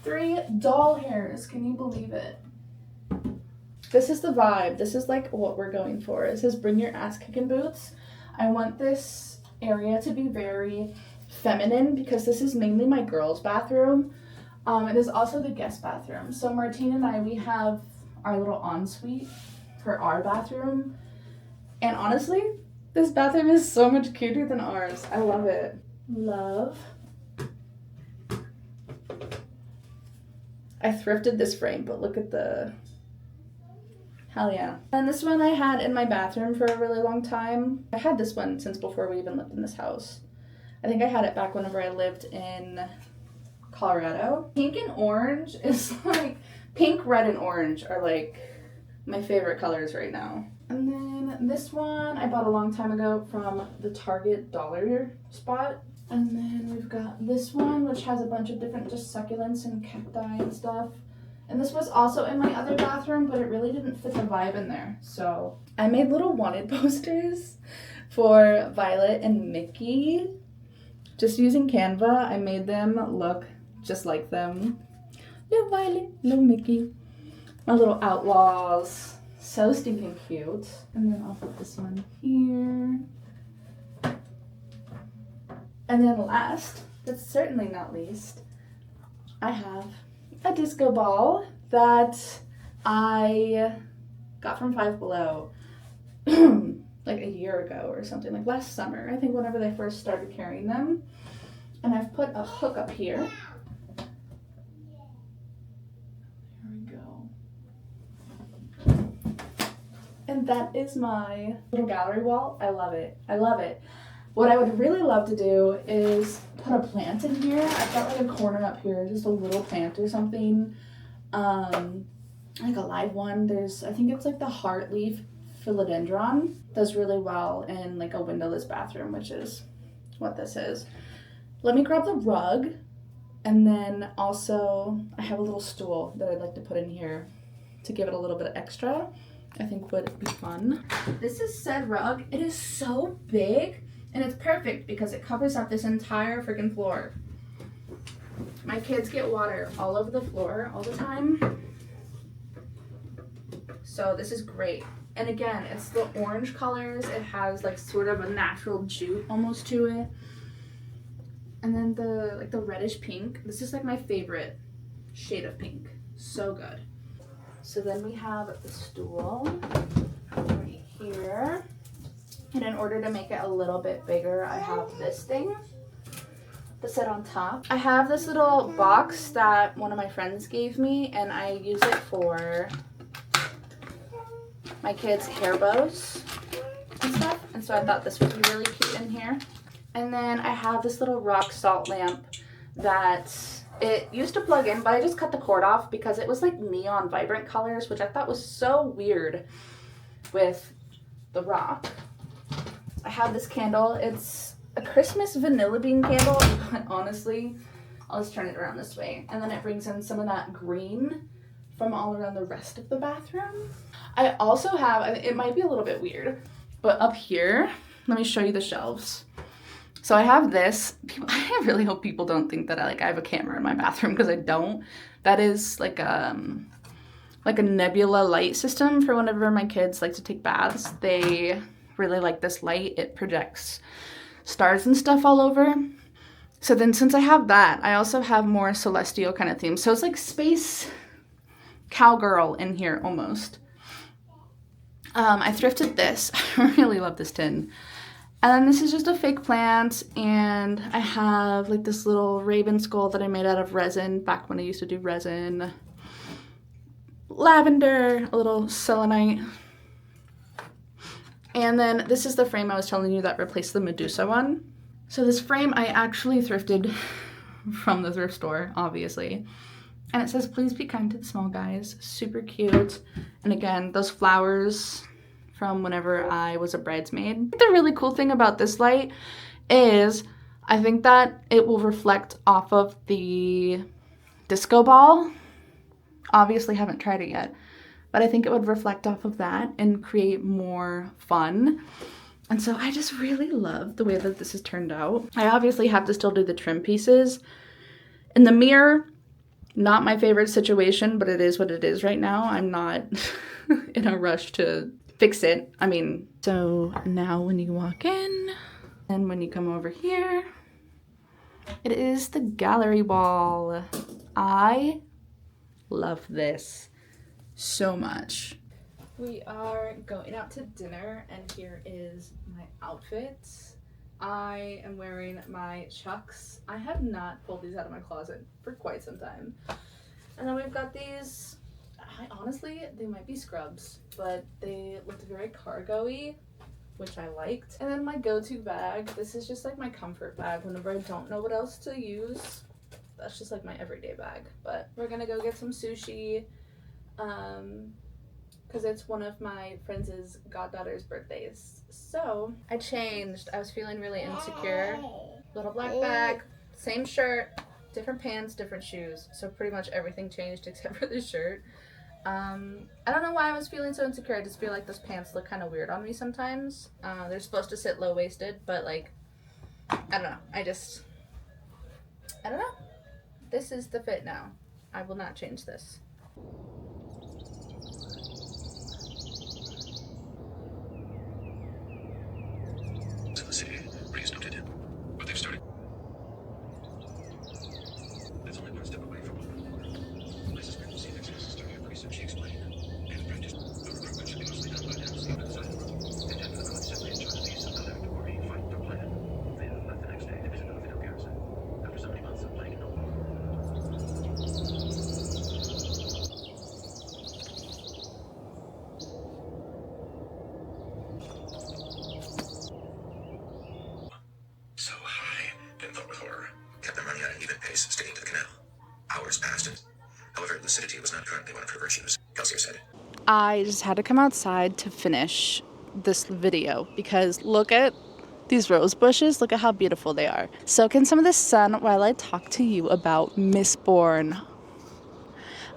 3 doll hairs, can you believe it? This is the vibe, this is like what we're going for. It says bring your ass kicking boots. I want this area to be very feminine because this is mainly my girls' bathroom. It is also the guest bathroom. So Martine and I, we have our little ensuite for our bathroom. And honestly, this bathroom is so much cuter than ours. I love it. Love. I thrifted this frame, but look at the... Hell yeah. And this one I had in my bathroom for a really long time. I had this one since before we even lived in this house. I think I had it back whenever I lived in Colorado. Pink and orange is like, pink, red, and orange are like my favorite colors right now. And then this one I bought a long time ago from the Target dollar spot. And then we've got this one, which has a bunch of different just succulents and cacti and stuff. And this was also in my other bathroom, but it really didn't fit the vibe in there. So I made little wanted posters for Violet and Mickey. Just using Canva, I made them look just like them. Little Violet, little Mickey. My little outlaws. So stinking cute. And then I'll put this one here. And then last, but certainly not least, I have a disco ball that I got from Five Below like a year ago or something, like last summer, I think, whenever they first started carrying them. And I've put a hook up here. There we go. And that is my little gallery wall. I love it. I love it. What I would really love to do is put a plant in here. I've got like a corner up here, just a little plant or something. Like a live one. There's, I think it's like the heartleaf philodendron. Does really well in like a windowless bathroom, which is what this is. Let me grab the rug. And then also I have a little stool that I'd like to put in here to give it a little bit of extra. I think would be fun. This is said rug. It is so big. And it's perfect because it covers up this entire freaking floor. My kids get water all over the floor all the time. So this is great. And again, it's the orange colors. It has like sort of a natural jute almost to it. And then the reddish pink. This is like my favorite shade of pink. So good. So then we have the stool right here. And in order to make it a little bit bigger, I have this thing to sit on top. I have this little box that one of my friends gave me, and I use it for my kids' hair bows and stuff. And so I thought this would be really cute in here. And then I have this little rock salt lamp that it used to plug in, but I just cut the cord off because it was like neon vibrant colors, which I thought was so weird with the rock. I have this candle. It's a Christmas vanilla bean candle, but honestly, I'll just turn it around this way. And then it brings in some of that green from all around the rest of the bathroom. I also have, it might be a little bit weird, but up here, let me show you the shelves. So I have this. I really hope people don't think that I have a camera in my bathroom, because I don't. That is like a nebula light system for whenever my kids like to take baths. They really like this light. It projects stars and stuff all over. So then since I have that, I also have more celestial kind of themes. So it's like space cowgirl in here almost. I thrifted this. I really love this tin. And then this is just a fake plant, and I have like this little raven skull that I made out of resin back when I used to do resin. Lavender, a little selenite. And then this is the frame I was telling you that replaced the Medusa one. So this frame I actually thrifted from the thrift store, obviously. And it says, please be kind to the small guys. Super cute. And again, those flowers from whenever I was a bridesmaid. The really cool thing about this light is I think that it will reflect off of the disco ball. Obviously haven't tried it yet, but I think it would reflect off of that and create more fun. And so I just really love the way that this has turned out. I obviously have to still do the trim pieces. In the mirror, not my favorite situation, but it is what it is right now. I'm not in a rush to fix it. I mean, so now when you walk in and when you come over here, it is the gallery wall. I love this so much. We are going out to dinner and here is my outfit. I am wearing my Chucks. I have not pulled these out of my closet for quite some time. And then we've got these, honestly, they might be scrubs, but they looked very cargo-y, which I liked. And then my go-to bag, this is just like my comfort bag whenever I don't know what else to use. That's just like my everyday bag. But we're gonna go get some sushi, because it's one of my friends' goddaughter's birthdays. So I changed. I was feeling really insecure. Little black bag, same shirt, different pants, different shoes. So pretty much everything changed except for the shirt. I don't know why I was feeling so insecure. I just feel like those pants look kind of weird on me sometimes. They're supposed to sit low-waisted, but like, I don't know. I don't know. This is the fit now. I will not change this. The city please noted, but they've started. That's only one step away from open. I suspect we'll see next necessary pretty soon, she explained. And practice, the recruitment should be mostly done by them, so even design. And then for the months simply in charge of these, another worry, fight, or plan. They left the next day to visit the garrison. After so many months of playing no more. So high, didn't vote with horror. Kept them running at an even pace, sticking to the canal. Hours passed, and however, lucidity was not currently one of her virtues, Kelsier said. I just had to come outside to finish this video because look at these rose bushes. Look at how beautiful they are. Soak in some of the sun while I talk to you about Mistborn.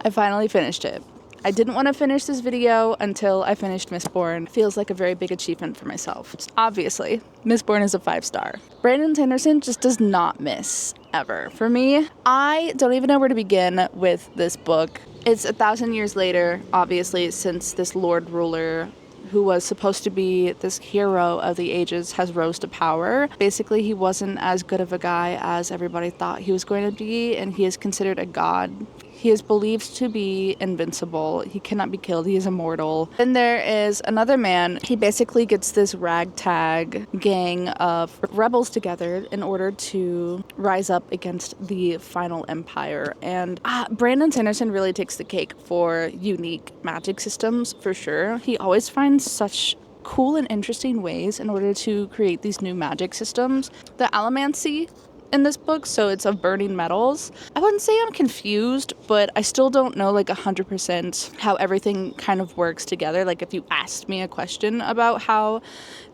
I finally finished it. I didn't want to finish this video until I finished Mistborn. Feels like a very big achievement for myself. Obviously, Mistborn is a 5-star. Brandon Sanderson just does not miss, ever. For me, I don't even know where to begin with this book. It's 1,000 years later, obviously, since this Lord Ruler, who was supposed to be this hero of the ages, has rose to power. Basically, he wasn't as good of a guy as everybody thought he was going to be, and he is considered a god. He is believed to be invincible. He cannot be killed. He is immortal. Then there is another man. He basically gets this ragtag gang of rebels together in order to rise up against the final empire. And Brandon Sanderson really takes the cake for unique magic systems, for sure. He always finds such cool and interesting ways in order to create these new magic systems. The allomancy in this book, so it's of burning metals. I wouldn't say I'm confused, but I still don't know like 100% how everything kind of works together. Like if you asked me a question about how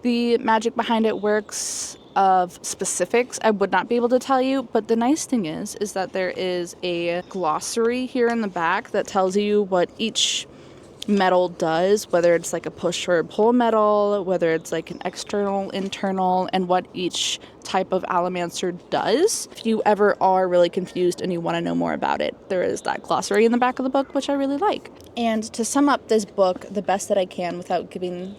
the magic behind it works of specifics, I would not be able to tell you. But the nice thing is that there is a glossary here in the back that tells you what each metal does, whether it's like a push or a pull metal, whether it's like an external, internal, and what each type of allomancer does. If you ever are really confused and you want to know more about it, there is that glossary in the back of the book, which I really like. And to sum up this book the best that I can without giving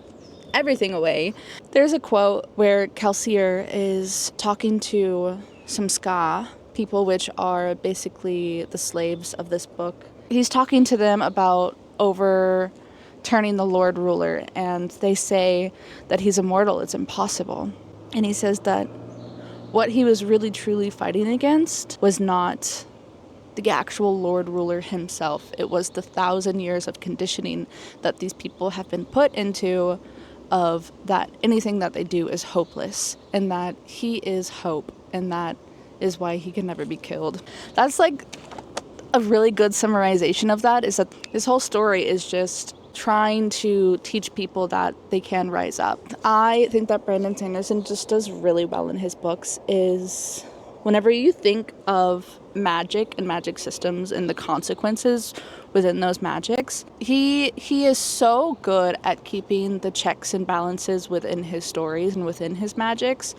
everything away, there's a quote where Kelsier is talking to some ska people, which are basically the slaves of this book. He's talking to them about overturning the Lord Ruler, and they say that he's immortal, it's impossible. And he says that what he was really truly fighting against was not the actual Lord Ruler himself. It was the 1,000 years of conditioning that these people have been put into, of that anything that they do is hopeless, and that he is hope, and that is why he can never be killed. That's like a really good summarization of that is that this whole story is just trying to teach people that they can rise up. I think that Brandon Sanderson just does really well in his books is whenever you think of magic and magic systems and the consequences within those magics, he is so good at keeping the checks and balances within his stories and within his magics,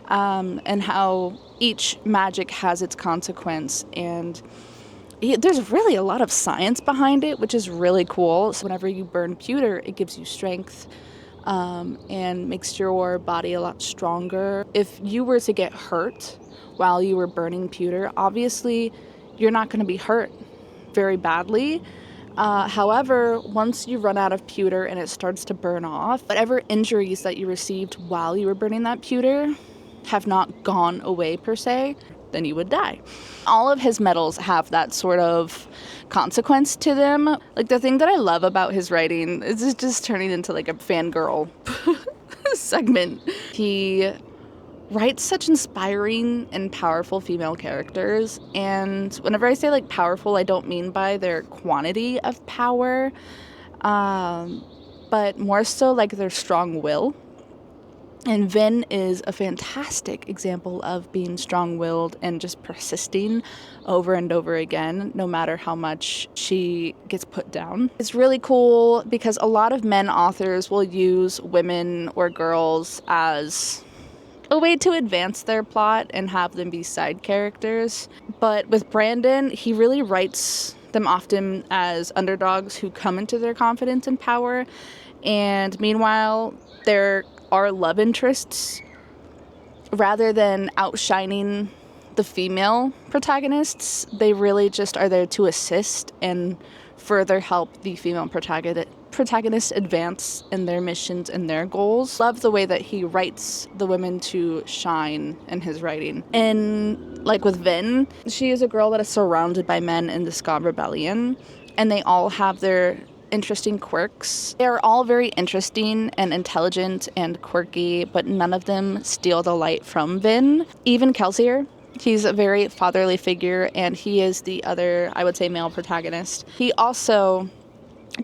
and how each magic has its consequence, and there's really a lot of science behind it, which is really cool. So whenever you burn pewter, it gives you strength, and makes your body a lot stronger. If you were to get hurt while you were burning pewter, obviously you're not going to be hurt very badly. However, once you run out of pewter and it starts to burn off, whatever injuries that you received while you were burning that pewter have not gone away per se, then you would die. All of his medals have that sort of consequence to them. Like, the thing that I love about his writing is just turning into like a fangirl segment. He writes such inspiring and powerful female characters, and whenever I say like powerful, I don't mean by their quantity of power, but more so like their strong will. And Vin is a fantastic example of being strong-willed and just persisting over and over again, no matter how much she gets put down. It's really cool because a lot of men authors will use women or girls as a way to advance their plot and have them be side characters. But with Brandon, he really writes them often as underdogs who come into their confidence and power. And meanwhile, there are love interests, rather than outshining the female protagonists, they really just are there to assist and further help the female protagonists advance in their missions and their goals. Love the way that he writes the women to shine in his writing. And like with Vin, she is a girl that is surrounded by men in the Ska Rebellion, and they all have their interesting quirks. They are all very interesting and intelligent and quirky, but none of them steal the light from Vin. Even Kelsier, he's a very fatherly figure, and he is the other, I would say, male protagonist. He also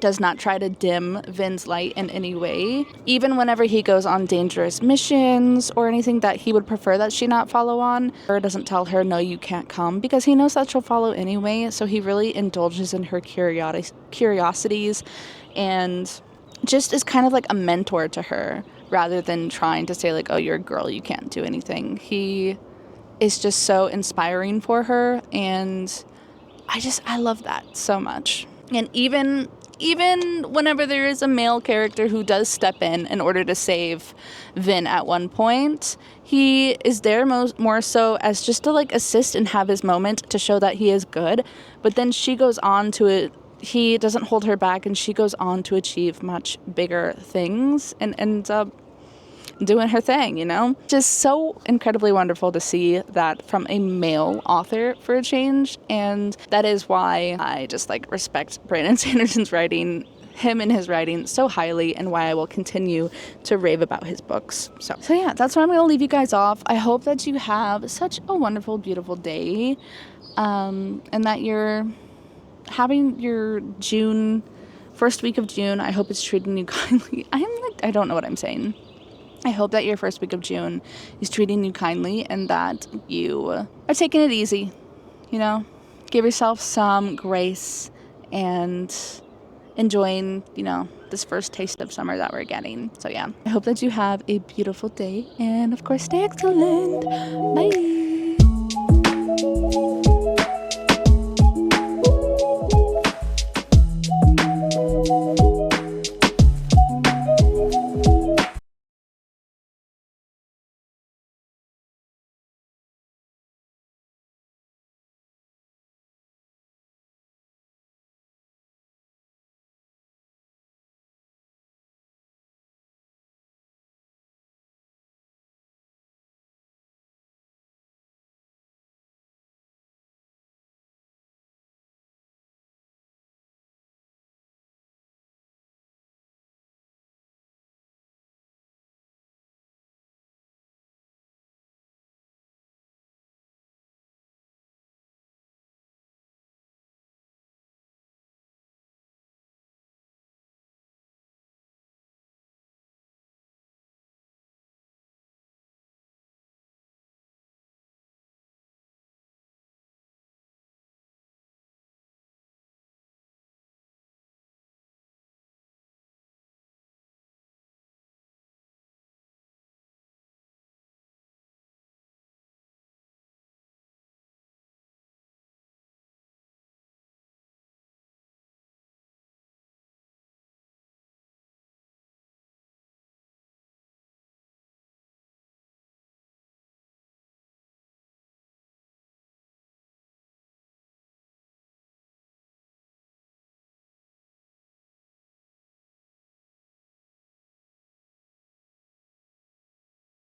does not try to dim Vin's light in any way. Even whenever he goes on dangerous missions or anything that he would prefer that she not follow on, or doesn't tell her, no, you can't come, because he knows that she'll follow anyway, so he really indulges in her curiosities and just is kind of like a mentor to her, rather than trying to say like, oh, you're a girl, you can't do anything. He is just so inspiring for her, and I love that so much. And even whenever there is a male character who does step in order to save Vin at one point, he is there more so as just to like assist and have his moment to show that he is good. But then she goes on to it. He doesn't hold her back, and she goes on to achieve much bigger things and ends up doing her thing, you know? Just so incredibly wonderful to see that from a male author for a change, and that is why I just like respect Brandon Sanderson's writing, him and his writing so highly, and why I will continue to rave about his books. So yeah, that's where I'm going to leave you guys off. I hope that you have such a wonderful, beautiful day, and that you're having your first week of June. I hope it's treating you kindly. I don't know what I'm saying. I hope that your first week of June is treating you kindly, and that you are taking it easy, you know? Give yourself some grace and enjoying, this first taste of summer that we're getting. So yeah, I hope that you have a beautiful day, and of course, stay excellent. Bye!